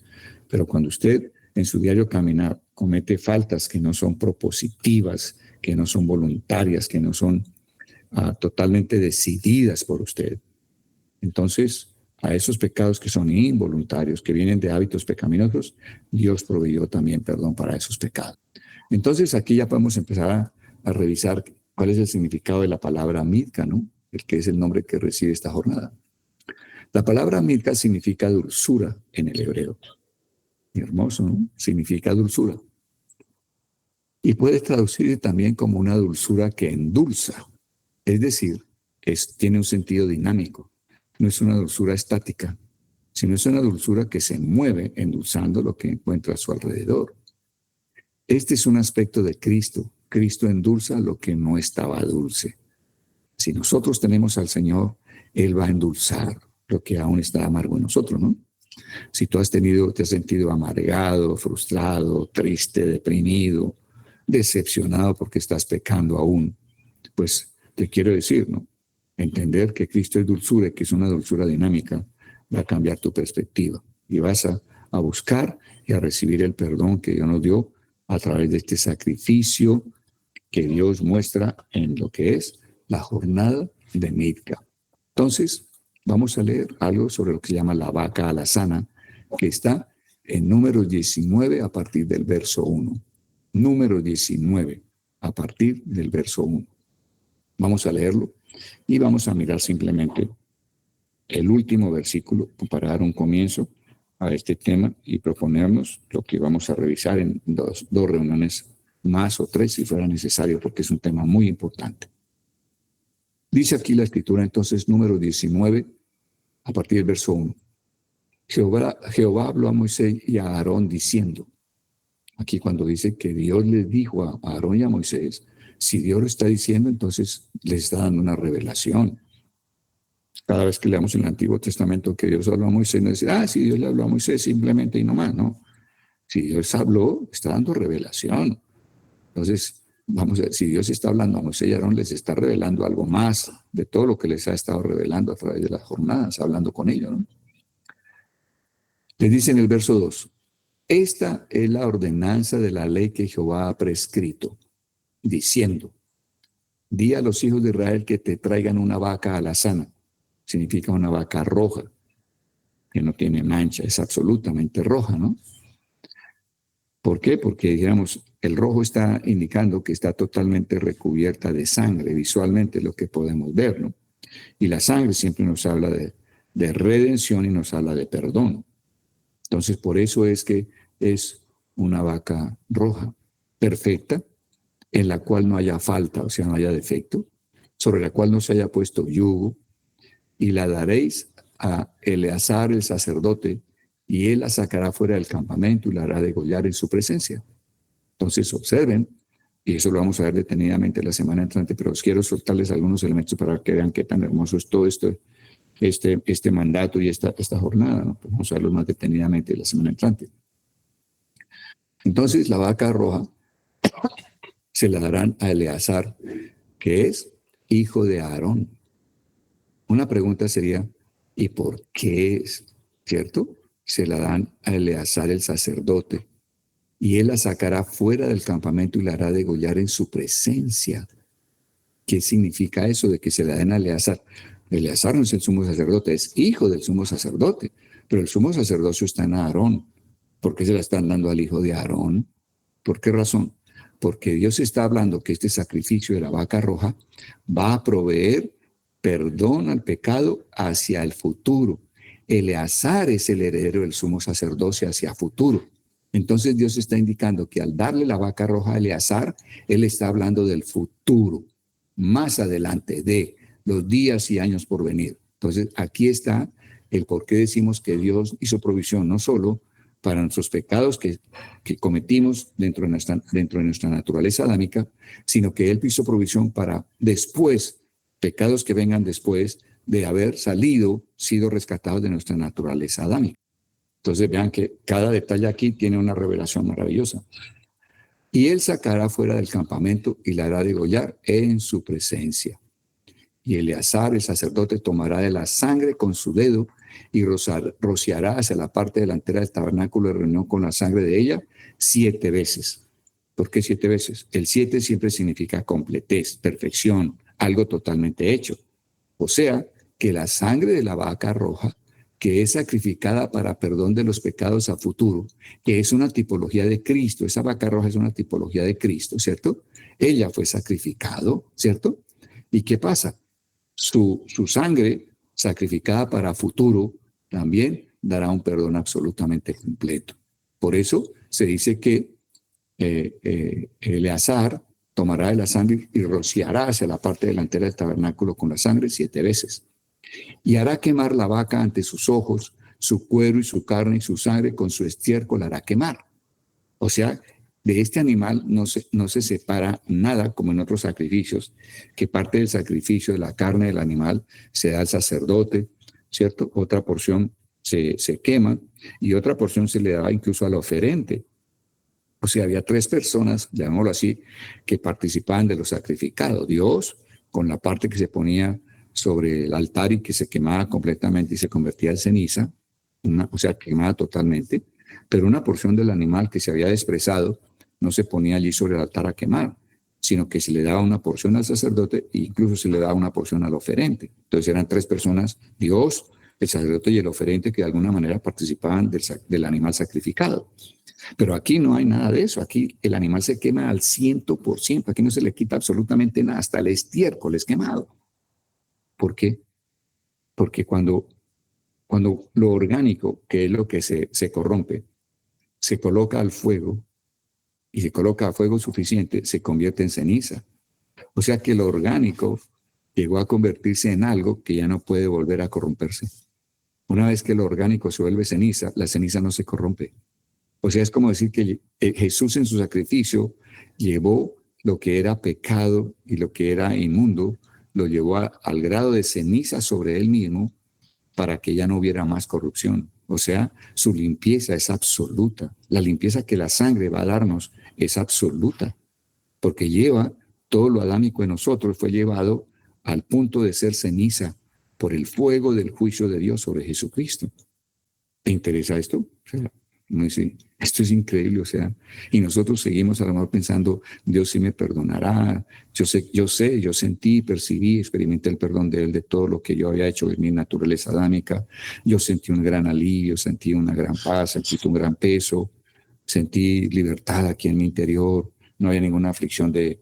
Speaker 1: Pero cuando usted en su diario caminar comete faltas que no son propositivas, que no son voluntarias, que no son totalmente decididas por usted, entonces a esos pecados que son involuntarios, que vienen de hábitos pecaminosos, Dios proveyó también perdón para esos pecados. Entonces aquí ya podemos empezar a revisar cuál es el significado de la palabra Midka, ¿no? El que es el nombre que recibe esta jornada. La palabra Midka significa dulzura en el hebreo. Hermoso, ¿no? Significa dulzura. Y puede traducirse también como una dulzura que endulza. Es decir, tiene un sentido dinámico. No es una dulzura estática, sino es una dulzura que se mueve endulzando lo que encuentra a su alrededor. Este es un aspecto de Cristo. Cristo endulza lo que no estaba dulce. Si nosotros tenemos al Señor, Él va a endulzar lo que aún está amargo en nosotros, ¿no? Si tú te has sentido amargado, frustrado, triste, deprimido, decepcionado porque estás pecando aún, pues te quiero decir, ¿no? Entender que Cristo es dulzura y que es una dulzura dinámica va a cambiar tu perspectiva y vas a buscar y a recibir el perdón que Dios nos dio a través de este sacrificio que Dios muestra en lo que es la jornada de Midka. Entonces, vamos a leer algo sobre lo que se llama la vaca alazana, que está en Números 19 a partir del verso 1. Números 19 a partir del verso 1. Vamos a leerlo y vamos a mirar simplemente el último versículo para dar un comienzo a este tema y proponernos lo que vamos a revisar en dos reuniones más o tres si fuera necesario, porque es un tema muy importante. Dice aquí la escritura entonces, número 19, a partir del verso 1. Jehová habló a Moisés y a Aarón diciendo, aquí cuando dice que Dios les dijo a Aarón y a Moisés, si Dios lo está diciendo, entonces les está dando una revelación. Cada vez que leamos en el Antiguo Testamento que Dios habló a Moisés, no dice, si Dios le habló a Moisés simplemente y no más, no. Si Dios habló, está dando revelación. Entonces, vamos a ver, si Dios está hablando a Moisés y Aarón, les está revelando algo más de todo lo que les ha estado revelando a través de las jornadas, hablando con ellos, ¿no? Les dice en el verso 2, esta es la ordenanza de la ley que Jehová ha prescrito, diciendo, di a los hijos de Israel que te traigan una vaca alazana. Significa una vaca roja, que no tiene mancha, es absolutamente roja, ¿no? ¿Por qué? Porque, digamos, el rojo está indicando que está totalmente recubierta de sangre, visualmente lo que podemos ver, ¿no? Y la sangre siempre nos habla de redención y nos habla de perdón. Entonces, por eso es que es una vaca roja, perfecta, en la cual no haya falta, o sea, no haya defecto, sobre la cual no se haya puesto yugo, y la daréis a Eleazar el sacerdote, y él la sacará fuera del campamento y la hará degollar en su presencia. Entonces observen, y eso lo vamos a ver detenidamente la semana entrante, pero os quiero soltarles algunos elementos para que vean qué tan hermoso es todo este mandato y esta jornada, ¿no? Pues vamos a verlo más detenidamente la semana entrante. Entonces la vaca roja se la darán a Eleazar, que es hijo de Aarón. Una pregunta sería, ¿y por qué es? ¿Cierto? se la dan a Eleazar el sacerdote, y él la sacará fuera del campamento y la hará degollar en su presencia. ¿Qué significa eso de que se la den a Eleazar? Eleazar no es el sumo sacerdote, es hijo del sumo sacerdote, pero el sumo sacerdocio está en Aarón. ¿Por qué se la están dando al hijo de Aarón? ¿Por qué razón? Porque Dios está hablando que este sacrificio de la vaca roja va a proveer perdón al pecado hacia el futuro. Eleazar es el heredero del sumo sacerdocio hacia futuro. Entonces Dios está indicando que al darle la vaca roja a Eleazar, Él está hablando del futuro, más adelante, de los días y años por venir. Entonces aquí está el por qué decimos que Dios hizo provisión no solo para nuestros pecados que cometimos dentro de nuestra naturaleza adámica, sino que Él hizo provisión para después, pecados que vengan después de haber sido rescatados de nuestra naturaleza adámica. Entonces vean que cada detalle aquí tiene una revelación maravillosa. Y Él sacará fuera del campamento y la hará degollar en su presencia. Y Eleazar, el sacerdote, tomará de la sangre con su dedo y rociará hacia la parte delantera del tabernáculo de reunión con la sangre de ella 7 veces. ¿Por qué 7 veces? El 7 siempre significa completez, perfección, algo totalmente hecho. O sea, que la sangre de la vaca roja, que es sacrificada para perdón de los pecados a futuro, que es una tipología de Cristo, esa vaca roja es una tipología de Cristo, ¿cierto? Ella fue sacrificado, ¿cierto? ¿Y qué pasa? Su sangre sacrificada para futuro también dará un perdón absolutamente completo. Por eso se dice que Eleazar tomará de la sangre y rociará hacia la parte delantera del tabernáculo con la sangre 7 veces. Y hará quemar la vaca ante sus ojos, su cuero y su carne y su sangre con su estiércol hará quemar. O sea, de este animal no se separa nada como en otros sacrificios, que parte del sacrificio de la carne del animal se da al sacerdote, ¿cierto? Otra porción se quema y otra porción se le da incluso al oferente. O sea, había 3 personas, llamémoslo así, que participaban de lo sacrificado. Dios, con la parte que se ponía sobre el altar y que se quemaba completamente y se convertía en ceniza, o sea, quemada totalmente, pero una porción del animal que se había desprezado no se ponía allí sobre el altar a quemar, sino que se le daba una porción al sacerdote e incluso se le daba una porción al oferente. Entonces eran 3 personas, Dios, el sacerdote y el oferente, que de alguna manera participaban del animal sacrificado. Pero aquí no hay nada de eso, aquí el animal se quema al 100%, aquí no se le quita absolutamente nada, hasta el estiércol es quemado. ¿Por qué? Porque cuando lo orgánico, que es lo que se corrompe, se coloca al fuego y se coloca a fuego suficiente, se convierte en ceniza. O sea que lo orgánico llegó a convertirse en algo que ya no puede volver a corromperse. Una vez que lo orgánico se vuelve ceniza, la ceniza no se corrompe. O sea, es como decir que Jesús en su sacrificio llevó lo que era pecado y lo que era inmundo, lo llevó al grado de ceniza sobre él mismo para que ya no hubiera más corrupción. O sea, su limpieza es absoluta. La limpieza que la sangre va a darnos es absoluta, porque lleva todo lo adámico en nosotros, fue llevado al punto de ser ceniza por el fuego del juicio de Dios sobre Jesucristo. ¿Te interesa esto? O sea, no dice, esto es increíble, o sea, y nosotros seguimos a lo mejor pensando, Dios sí me perdonará, yo sentí, percibí, experimenté el perdón de Él de todo lo que yo había hecho en mi naturaleza adámica, yo sentí un gran alivio, sentí una gran paz, sentí un gran peso, sentí libertad aquí en mi interior, no había ninguna aflicción de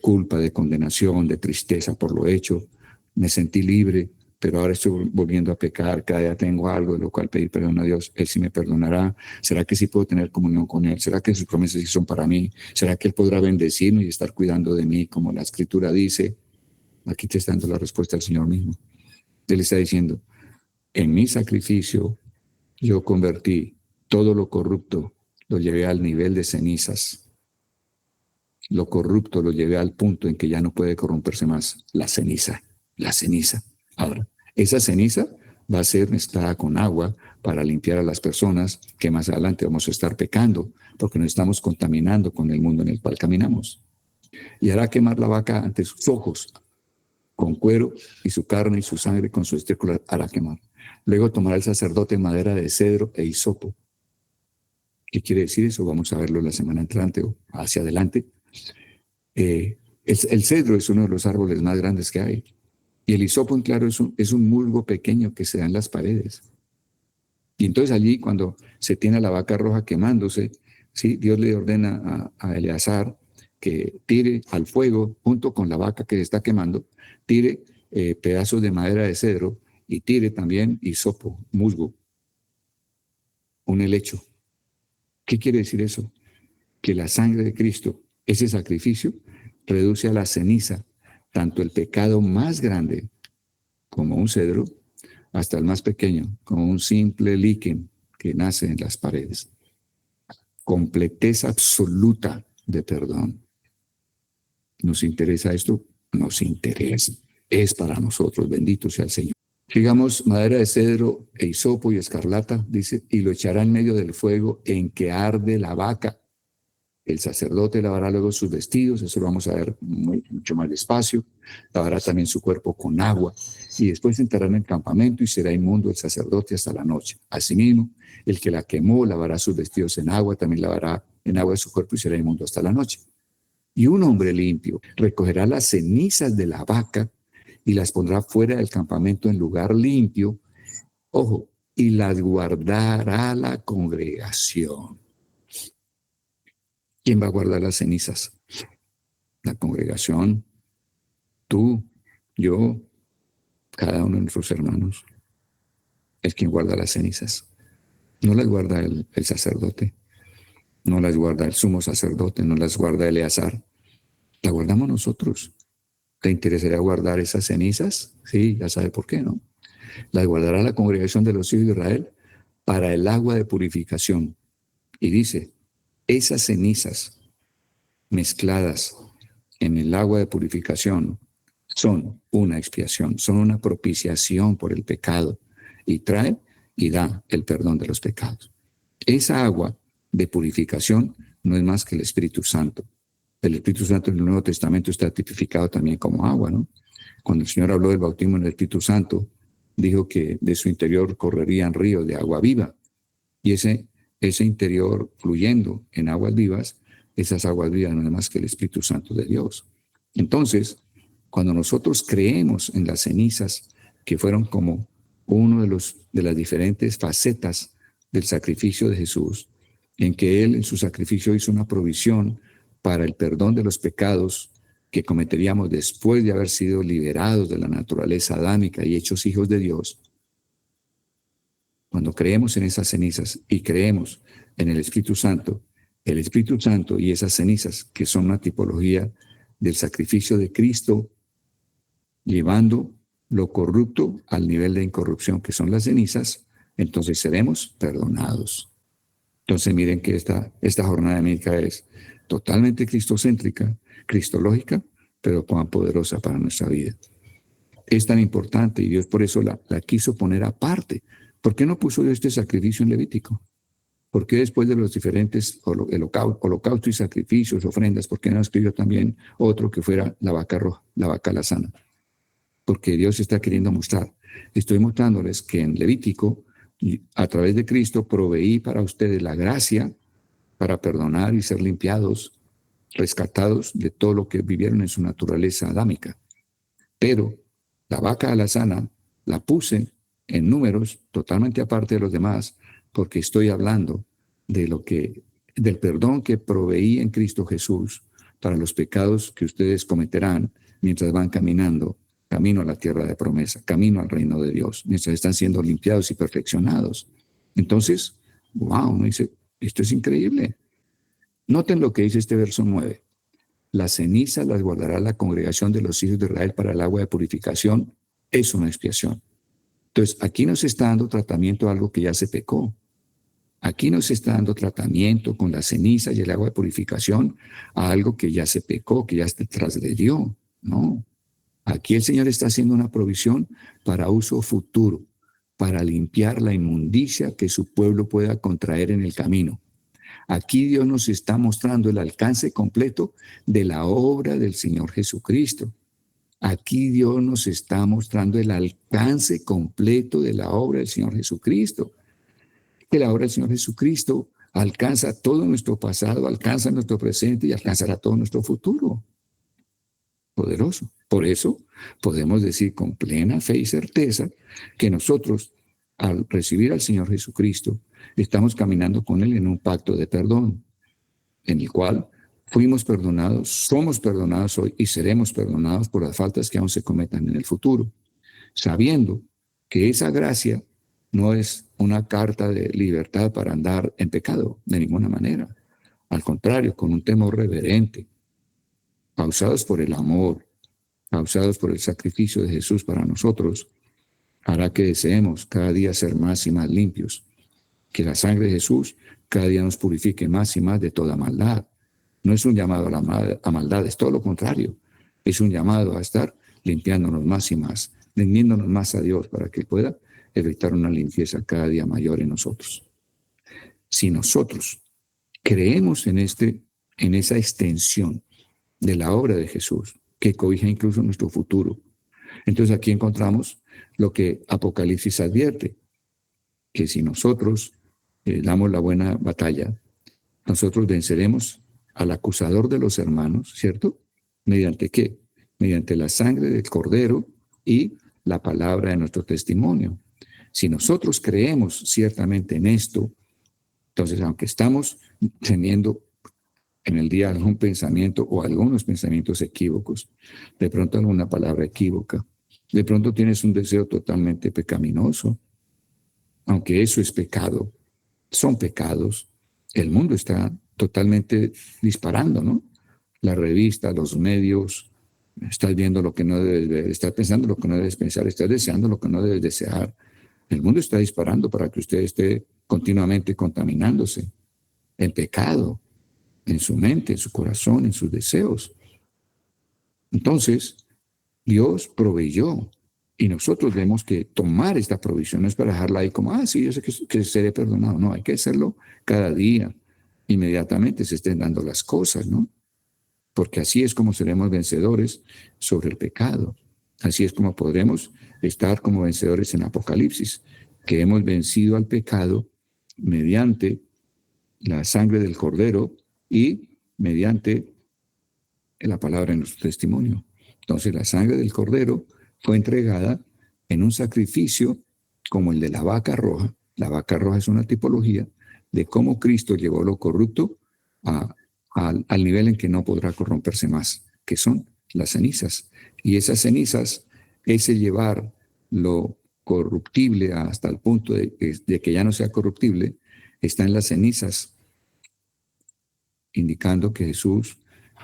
Speaker 1: culpa, de condenación, de tristeza por lo hecho, me sentí libre, pero ahora estoy volviendo a pecar, cada día tengo algo de lo cual pedir perdón a Dios, Él sí me perdonará, ¿será que sí puedo tener comunión con Él? ¿Será que sus promesas sí son para mí? ¿Será que Él podrá bendecirme y estar cuidando de mí como la Escritura dice? Aquí te está dando la respuesta al Señor mismo. Él está diciendo, en mi sacrificio yo convertí todo lo corrupto, lo llevé al nivel de cenizas. Lo corrupto lo llevé al punto en que ya no puede corromperse más. La ceniza. Ahora, esa ceniza va a ser mezclada con agua para limpiar a las personas que más adelante vamos a estar pecando, porque nos estamos contaminando con el mundo en el cual caminamos. Y hará quemar la vaca ante sus ojos, con cuero y su carne y su sangre con su estiércol hará quemar. Luego tomará el sacerdote madera de cedro e hisopo. ¿Qué quiere decir eso? Vamos a verlo la semana entrante o hacia adelante. El cedro es uno de los árboles más grandes que hay. Y el hisopo, en claro, es un musgo pequeño que se da en las paredes. Y entonces allí, cuando se tiene a la vaca roja quemándose, ¿sí? Dios le ordena a Eleazar que tire al fuego, junto con la vaca que se está quemando, tire pedazos de madera de cedro y tire también hisopo, musgo, un helecho. ¿Qué quiere decir eso? Que la sangre de Cristo, ese sacrificio, reduce a la ceniza tanto el pecado más grande, como un cedro, hasta el más pequeño, como un simple líquen que nace en las paredes. Completez absoluta de perdón. ¿Nos interesa esto? Nos interesa. Es para nosotros. Bendito sea el Señor. Digamos, madera de cedro e hisopo y escarlata, dice, y lo echará en medio del fuego en que arde la vaca. El sacerdote lavará luego sus vestidos, eso lo vamos a ver mucho más despacio, lavará también su cuerpo con agua, y después entrará en el campamento y será inmundo el sacerdote hasta la noche. Asimismo, el que la quemó lavará sus vestidos en agua, también lavará en agua su cuerpo y será inmundo hasta la noche. Y un hombre limpio recogerá las cenizas de la vaca y las pondrá fuera del campamento en lugar limpio, ojo, y las guardará la congregación. ¿Quién va a guardar las cenizas? La congregación, tú, yo, cada uno de nuestros hermanos. Es quien guarda las cenizas. No las guarda el sacerdote, no las guarda el sumo sacerdote, no las guarda Eleazar. La guardamos nosotros. ¿Te interesaría guardar esas cenizas? Sí, ya sabe por qué, ¿no? Las guardará la congregación de los hijos de Israel para el agua de purificación. Y dice, esas cenizas mezcladas en el agua de purificación son una expiación, son una propiciación por el pecado y trae y da el perdón de los pecados. Esa agua de purificación no es más que el Espíritu Santo. El Espíritu Santo en el Nuevo Testamento está tipificado también como agua, ¿no? Cuando el Señor habló del bautismo en el Espíritu Santo, dijo que de su interior correrían ríos de agua viva. Y ese interior fluyendo en aguas vivas, esas aguas vivas no es más que el Espíritu Santo de Dios. Entonces, cuando nosotros creemos en las cenizas, que fueron como uno de las diferentes facetas del sacrificio de Jesús, en que Él en su sacrificio hizo una provisión para el perdón de los pecados que cometeríamos después de haber sido liberados de la naturaleza adámica y hechos hijos de Dios. Cuando creemos en esas cenizas y creemos en el Espíritu Santo y esas cenizas, que son una tipología del sacrificio de Cristo, llevando lo corrupto al nivel de incorrupción, que son las cenizas, entonces seremos perdonados. Entonces miren que esta jornada médica es totalmente cristocéntrica, cristológica, pero cuán poderosa para nuestra vida. Es tan importante y Dios por eso la quiso poner aparte. ¿Por qué no puso Dios este sacrificio en Levítico? ¿Por qué después de los diferentes holocausto y sacrificios, ofrendas, por qué no escribió también otro que fuera la vaca roja, la vaca alazana? Porque Dios está queriendo mostrar. Estoy mostrándoles que en Levítico, a través de Cristo, proveí para ustedes la gracia para perdonar y ser limpiados, rescatados de todo lo que vivieron en su naturaleza adámica. Pero la vaca alazana la puse en números totalmente aparte de los demás, porque estoy hablando del perdón que proveí en Cristo Jesús para los pecados que ustedes cometerán mientras van camino a la tierra de promesa, camino al reino de Dios, mientras están siendo limpiados y perfeccionados. Entonces, wow, uno dice, esto es increíble. Noten lo que dice este verso 9. Las cenizas las guardará la congregación de los hijos de Israel para el agua de purificación. Es una expiación. Entonces, aquí nos está dando tratamiento a algo que ya se pecó. Aquí nos está dando tratamiento con la ceniza y el agua de purificación a algo que ya se pecó, que ya se transgredió. No. Aquí el Señor está haciendo una provisión para uso futuro, para limpiar la inmundicia que su pueblo pueda contraer en el camino. Aquí Dios nos está mostrando el alcance completo de la obra del Señor Jesucristo. Aquí Dios nos está mostrando el alcance completo de la obra del Señor Jesucristo. Que la obra del Señor Jesucristo alcanza todo nuestro pasado, alcanza nuestro presente y alcanzará todo nuestro futuro. Poderoso. Por eso podemos decir con plena fe y certeza que nosotros, al recibir al Señor Jesucristo, estamos caminando con Él en un pacto de perdón, en el cual fuimos perdonados, somos perdonados hoy y seremos perdonados por las faltas que aún se cometan en el futuro, sabiendo que esa gracia no es una carta de libertad para andar en pecado de ninguna manera. Al contrario, con un temor reverente, causados por el amor, causados por el sacrificio de Jesús para nosotros, hará que deseemos cada día ser más y más limpios, que la sangre de Jesús cada día nos purifique más y más de toda maldad. No es un llamado a maldad, es todo lo contrario. Es un llamado a estar limpiándonos más y más, rindiéndonos más a Dios para que pueda evitar una limpieza cada día mayor en nosotros. Si nosotros creemos en esa extensión de la obra de Jesús, que cobija incluso nuestro futuro, entonces aquí encontramos lo que Apocalipsis advierte, que si nosotros damos la buena batalla, nosotros venceremos al acusador de los hermanos, ¿cierto? ¿Mediante qué? Mediante la sangre del Cordero y la palabra de nuestro testimonio. Si nosotros creemos ciertamente en esto, entonces aunque estamos teniendo en el día algún pensamiento o algunos pensamientos equívocos, de pronto alguna palabra equívoca, de pronto tienes un deseo totalmente pecaminoso, aunque eso es pecado, son pecados, el mundo está totalmente disparando, ¿no? La revista, los medios, estás viendo lo que no debes ver, estás pensando lo que no debes pensar, estás deseando lo que no debes desear. El mundo está disparando para que usted esté continuamente contaminándose en pecado, en su mente, en su corazón, en sus deseos. Entonces, Dios proveyó y nosotros tenemos que tomar esta provisión, no es para dejarla ahí como, sí, yo sé que seré perdonado. No, hay que hacerlo cada día, inmediatamente se estén dando las cosas, ¿no? Porque así es como seremos vencedores sobre el pecado. Así es como podremos estar como vencedores en Apocalipsis, que hemos vencido al pecado mediante la sangre del Cordero y mediante la palabra de nuestro testimonio. Entonces la sangre del Cordero fue entregada en un sacrificio como el de la vaca roja. La vaca roja es una tipología de cómo Cristo llevó lo corrupto al nivel en que no podrá corromperse más, que son las cenizas. Y esas cenizas, ese llevar lo corruptible hasta el punto de que ya no sea corruptible, está en las cenizas, indicando que Jesús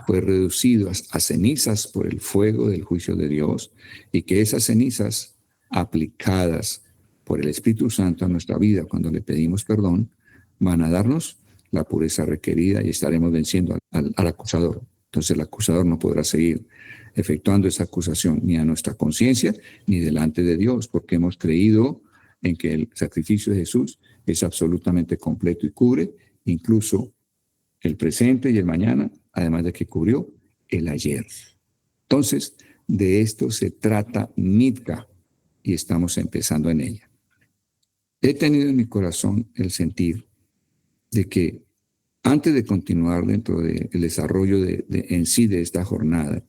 Speaker 1: fue reducido a cenizas por el fuego del juicio de Dios y que esas cenizas aplicadas por el Espíritu Santo a nuestra vida cuando le pedimos perdón van a darnos la pureza requerida y estaremos venciendo al acusador. Entonces el acusador no podrá seguir efectuando esa acusación ni a nuestra conciencia ni delante de Dios, porque hemos creído en que el sacrificio de Jesús es absolutamente completo y cubre incluso el presente y el mañana, además de que cubrió el ayer. Entonces, de esto se trata Midgah y estamos empezando en ella. He tenido en mi corazón el sentir de que antes de continuar dentro del desarrollo en sí de esta jornada,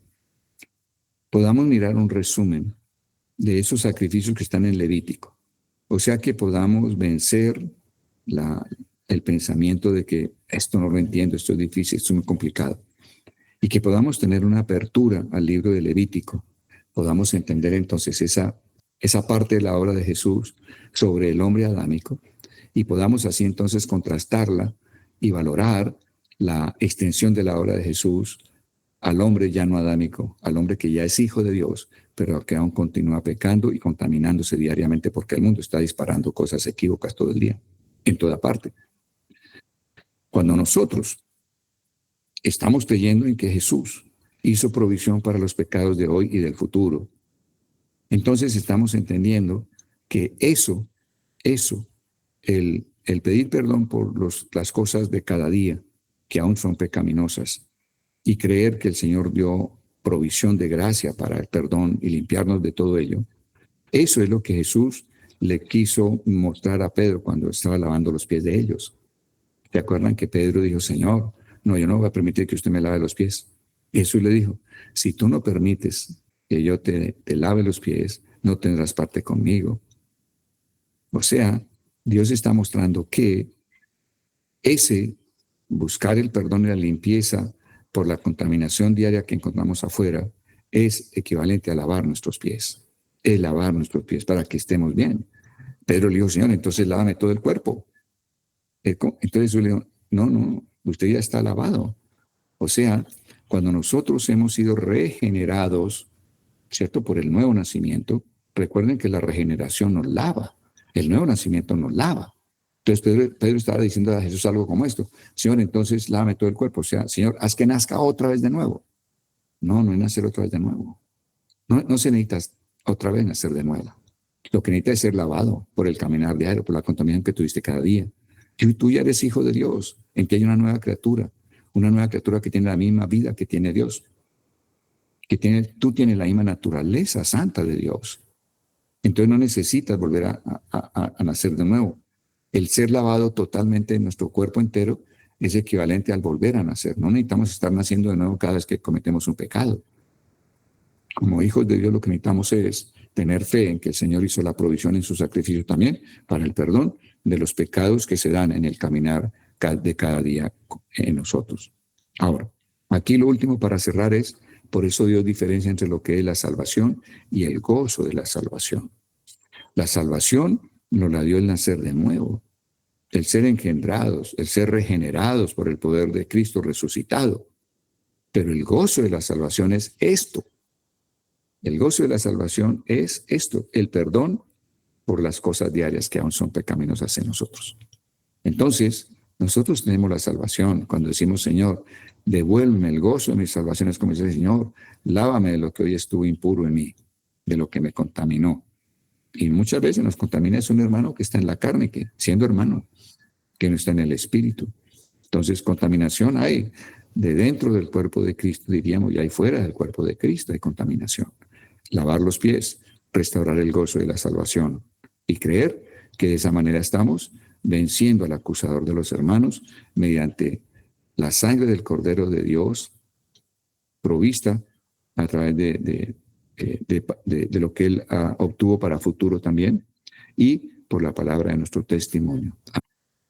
Speaker 1: podamos mirar un resumen de esos sacrificios que están en Levítico. O sea que podamos vencer el pensamiento de que esto no lo entiendo, esto es difícil, esto es muy complicado. Y que podamos tener una apertura al libro de Levítico. Podamos entender entonces esa parte de la obra de Jesús sobre el hombre adámico y podamos así entonces contrastarla y valorar la extensión de la obra de Jesús al hombre ya no adámico, al hombre que ya es hijo de Dios, pero que aún continúa pecando y contaminándose diariamente porque el mundo está disparando cosas equívocas todo el día, en toda parte. Cuando nosotros estamos creyendo en que Jesús hizo provisión para los pecados de hoy y del futuro, entonces estamos entendiendo que el pedir perdón por las cosas de cada día, que aún son pecaminosas, y creer que el Señor dio provisión de gracia para el perdón y limpiarnos de todo ello. Eso es lo que Jesús le quiso mostrar a Pedro cuando estaba lavando los pies de ellos. ¿Se acuerdan que Pedro dijo, Señor, no, yo no voy a permitir que usted me lave los pies? Jesús le dijo, si tú no permites que yo te lave los pies, no tendrás parte conmigo. O sea, Dios está mostrando que ese buscar el perdón y la limpieza por la contaminación diaria que encontramos afuera es equivalente a lavar nuestros pies. Es lavar nuestros pies para que estemos bien. Pedro le dijo, Señor, entonces lávame todo el cuerpo. Entonces Jesús le dijo, no, usted ya está lavado. O sea, cuando nosotros hemos sido regenerados, ¿cierto? Por el nuevo nacimiento, recuerden que la regeneración nos lava, el nuevo nacimiento nos lava. Entonces Pedro estaba diciendo a Jesús algo como esto, Señor, entonces lávame todo el cuerpo, o sea, Señor, haz que nazca otra vez de nuevo. No es nacer otra vez de nuevo. No se necesita otra vez nacer de nuevo. Lo que necesita es ser lavado por el caminar diario, por la contaminación que tuviste cada día. Tú ya eres hijo de Dios, en que hay una nueva criatura que tiene la misma vida que tiene Dios, tú tienes la misma naturaleza santa de Dios. Entonces no necesitas volver a nacer de nuevo. El ser lavado totalmente en nuestro cuerpo entero es equivalente al volver a nacer. No necesitamos estar naciendo de nuevo cada vez que cometemos un pecado. Como hijos de Dios lo que necesitamos es tener fe en que el Señor hizo la provisión en su sacrificio también para el perdón de los pecados que se dan en el caminar de cada día en nosotros. Ahora, aquí lo último para cerrar es, por eso Dios diferencia entre lo que es la salvación y el gozo de la salvación. La salvación nos la dio el nacer de nuevo, el ser engendrados, el ser regenerados por el poder de Cristo resucitado. Pero el gozo de la salvación es esto. El gozo de la salvación es esto, el perdón por las cosas diarias que aún son pecaminosas en nosotros. Entonces, nosotros tenemos la salvación. Cuando decimos, Señor, devuélveme el gozo de mis salvaciones, como dice el Señor, lávame de lo que hoy estuvo impuro en mí, de lo que me contaminó. Y muchas veces nos contamina es un hermano que está en la carne, que siendo hermano, que no está en el espíritu. Entonces, contaminación hay de dentro del cuerpo de Cristo, diríamos, y hay fuera del cuerpo de Cristo hay contaminación. Lavar los pies, restaurar el gozo de la salvación y creer que de esa manera estamos venciendo al acusador de los hermanos mediante la sangre del Cordero de Dios provista a través de lo que Él obtuvo para futuro también y por la palabra de nuestro testimonio.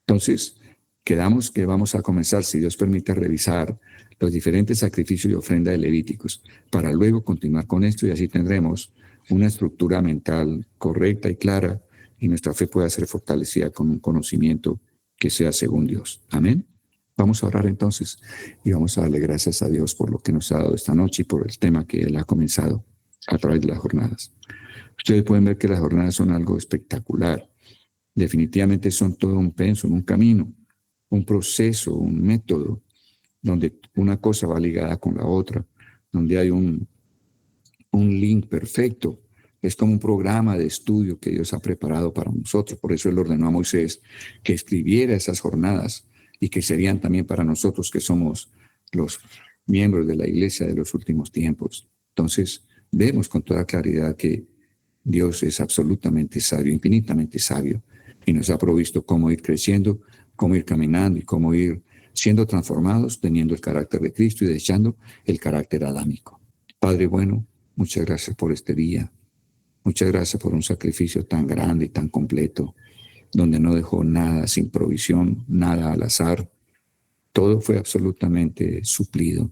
Speaker 1: Entonces, quedamos que vamos a comenzar, si Dios permite, a revisar los diferentes sacrificios y ofrendas de Levíticos para luego continuar con esto y así tendremos una estructura mental correcta y clara y nuestra fe pueda ser fortalecida con un conocimiento que sea según Dios. Amén. Vamos a orar entonces y vamos a darle gracias a Dios por lo que nos ha dado esta noche y por el tema que Él ha comenzado a través de las jornadas. Ustedes pueden ver que las jornadas son algo espectacular. Definitivamente son todo un pensum, un camino, un proceso, un método, donde una cosa va ligada con la otra, donde hay un link perfecto. Es como un programa de estudio que Dios ha preparado para nosotros. Por eso Él ordenó a Moisés que escribiera esas jornadas y que serían también para nosotros que somos los miembros de la iglesia de los últimos tiempos. Entonces, vemos con toda claridad que Dios es absolutamente sabio, infinitamente sabio, y nos ha provisto cómo ir creciendo, cómo ir caminando y cómo ir siendo transformados, teniendo el carácter de Cristo y desechando el carácter adámico. Padre bueno, muchas gracias por este día. Muchas gracias por un sacrificio tan grande y tan completo, donde no dejó nada sin provisión, nada al azar. Todo fue absolutamente suplido.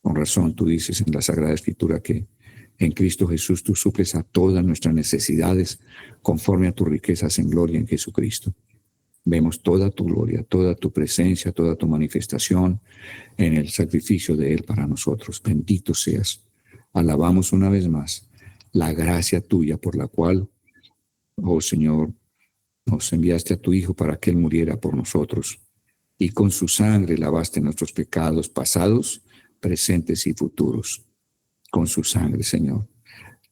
Speaker 1: Con razón, tú dices en la Sagrada Escritura que en Cristo Jesús tú suples a todas nuestras necesidades conforme a tus riquezas en gloria en Jesucristo. Vemos toda tu gloria, toda tu presencia, toda tu manifestación en el sacrificio de Él para nosotros. Bendito seas. Alabamos una vez más la gracia tuya por la cual, oh Señor, nos enviaste a tu Hijo para que Él muriera por nosotros. Y con su sangre lavaste nuestros pecados pasados, presentes y futuros. Con su sangre, Señor,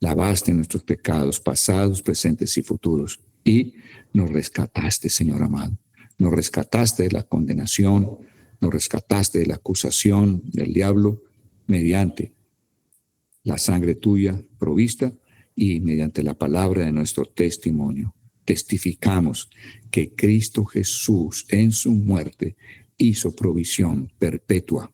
Speaker 1: lavaste nuestros pecados pasados, presentes y futuros. Y nos rescataste, Señor amado. Nos rescataste de la condenación, nos rescataste de la acusación del diablo mediante la sangre tuya provista y mediante la palabra de nuestro testimonio. Testificamos que Cristo Jesús en su muerte hizo provisión perpetua,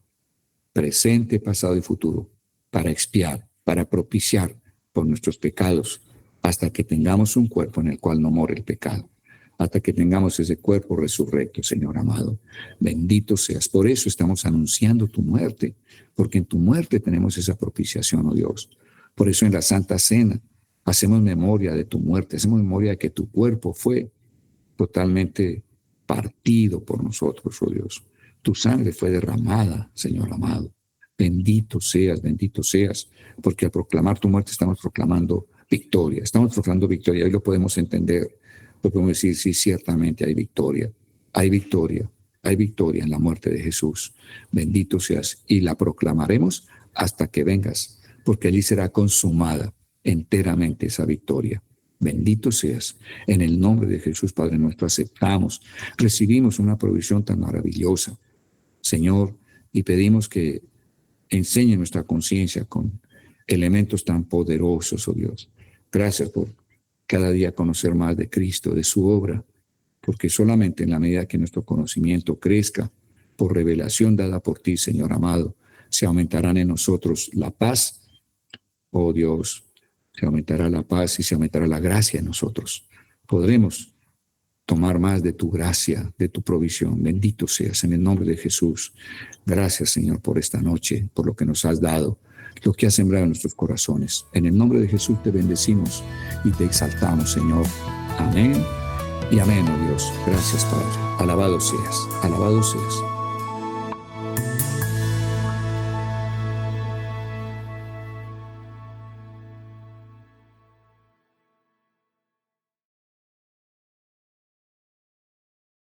Speaker 1: presente, pasado y futuro, para expiar, para propiciar por nuestros pecados, hasta que tengamos un cuerpo en el cual no more el pecado, hasta que tengamos ese cuerpo resurrecto, Señor amado. Bendito seas. Por eso estamos anunciando tu muerte, porque en tu muerte tenemos esa propiciación, oh Dios. Por eso en la Santa Cena hacemos memoria de tu muerte, hacemos memoria de que tu cuerpo fue totalmente partido por nosotros, oh Dios. Tu sangre fue derramada, Señor amado. Bendito seas, porque al proclamar tu muerte estamos proclamando victoria. Estamos proclamando victoria. Hoy lo podemos entender. Lo podemos decir, sí, ciertamente hay victoria. Hay victoria. Hay victoria en la muerte de Jesús. Bendito seas. Y la proclamaremos hasta que vengas, porque allí será consumada enteramente esa victoria. Bendito seas. En el nombre de Jesús, Padre nuestro, aceptamos, recibimos una provisión tan maravillosa, Señor, y pedimos que enseñe nuestra conciencia con elementos tan poderosos, oh Dios. Gracias por cada día conocer más de Cristo, de su obra, porque solamente en la medida que nuestro conocimiento crezca, por revelación dada por ti, Señor amado, se aumentarán en nosotros la paz, oh Dios, se aumentará la paz y se aumentará la gracia en nosotros. Podremos tomar más de tu gracia, de tu provisión. Bendito seas en el nombre de Jesús. Gracias, Señor, por esta noche, por lo que nos has dado, lo que has sembrado en nuestros corazones. En el nombre de Jesús te bendecimos y te exaltamos, Señor. Amén y amén, oh Dios. Gracias, Padre. Alabado seas, alabado seas.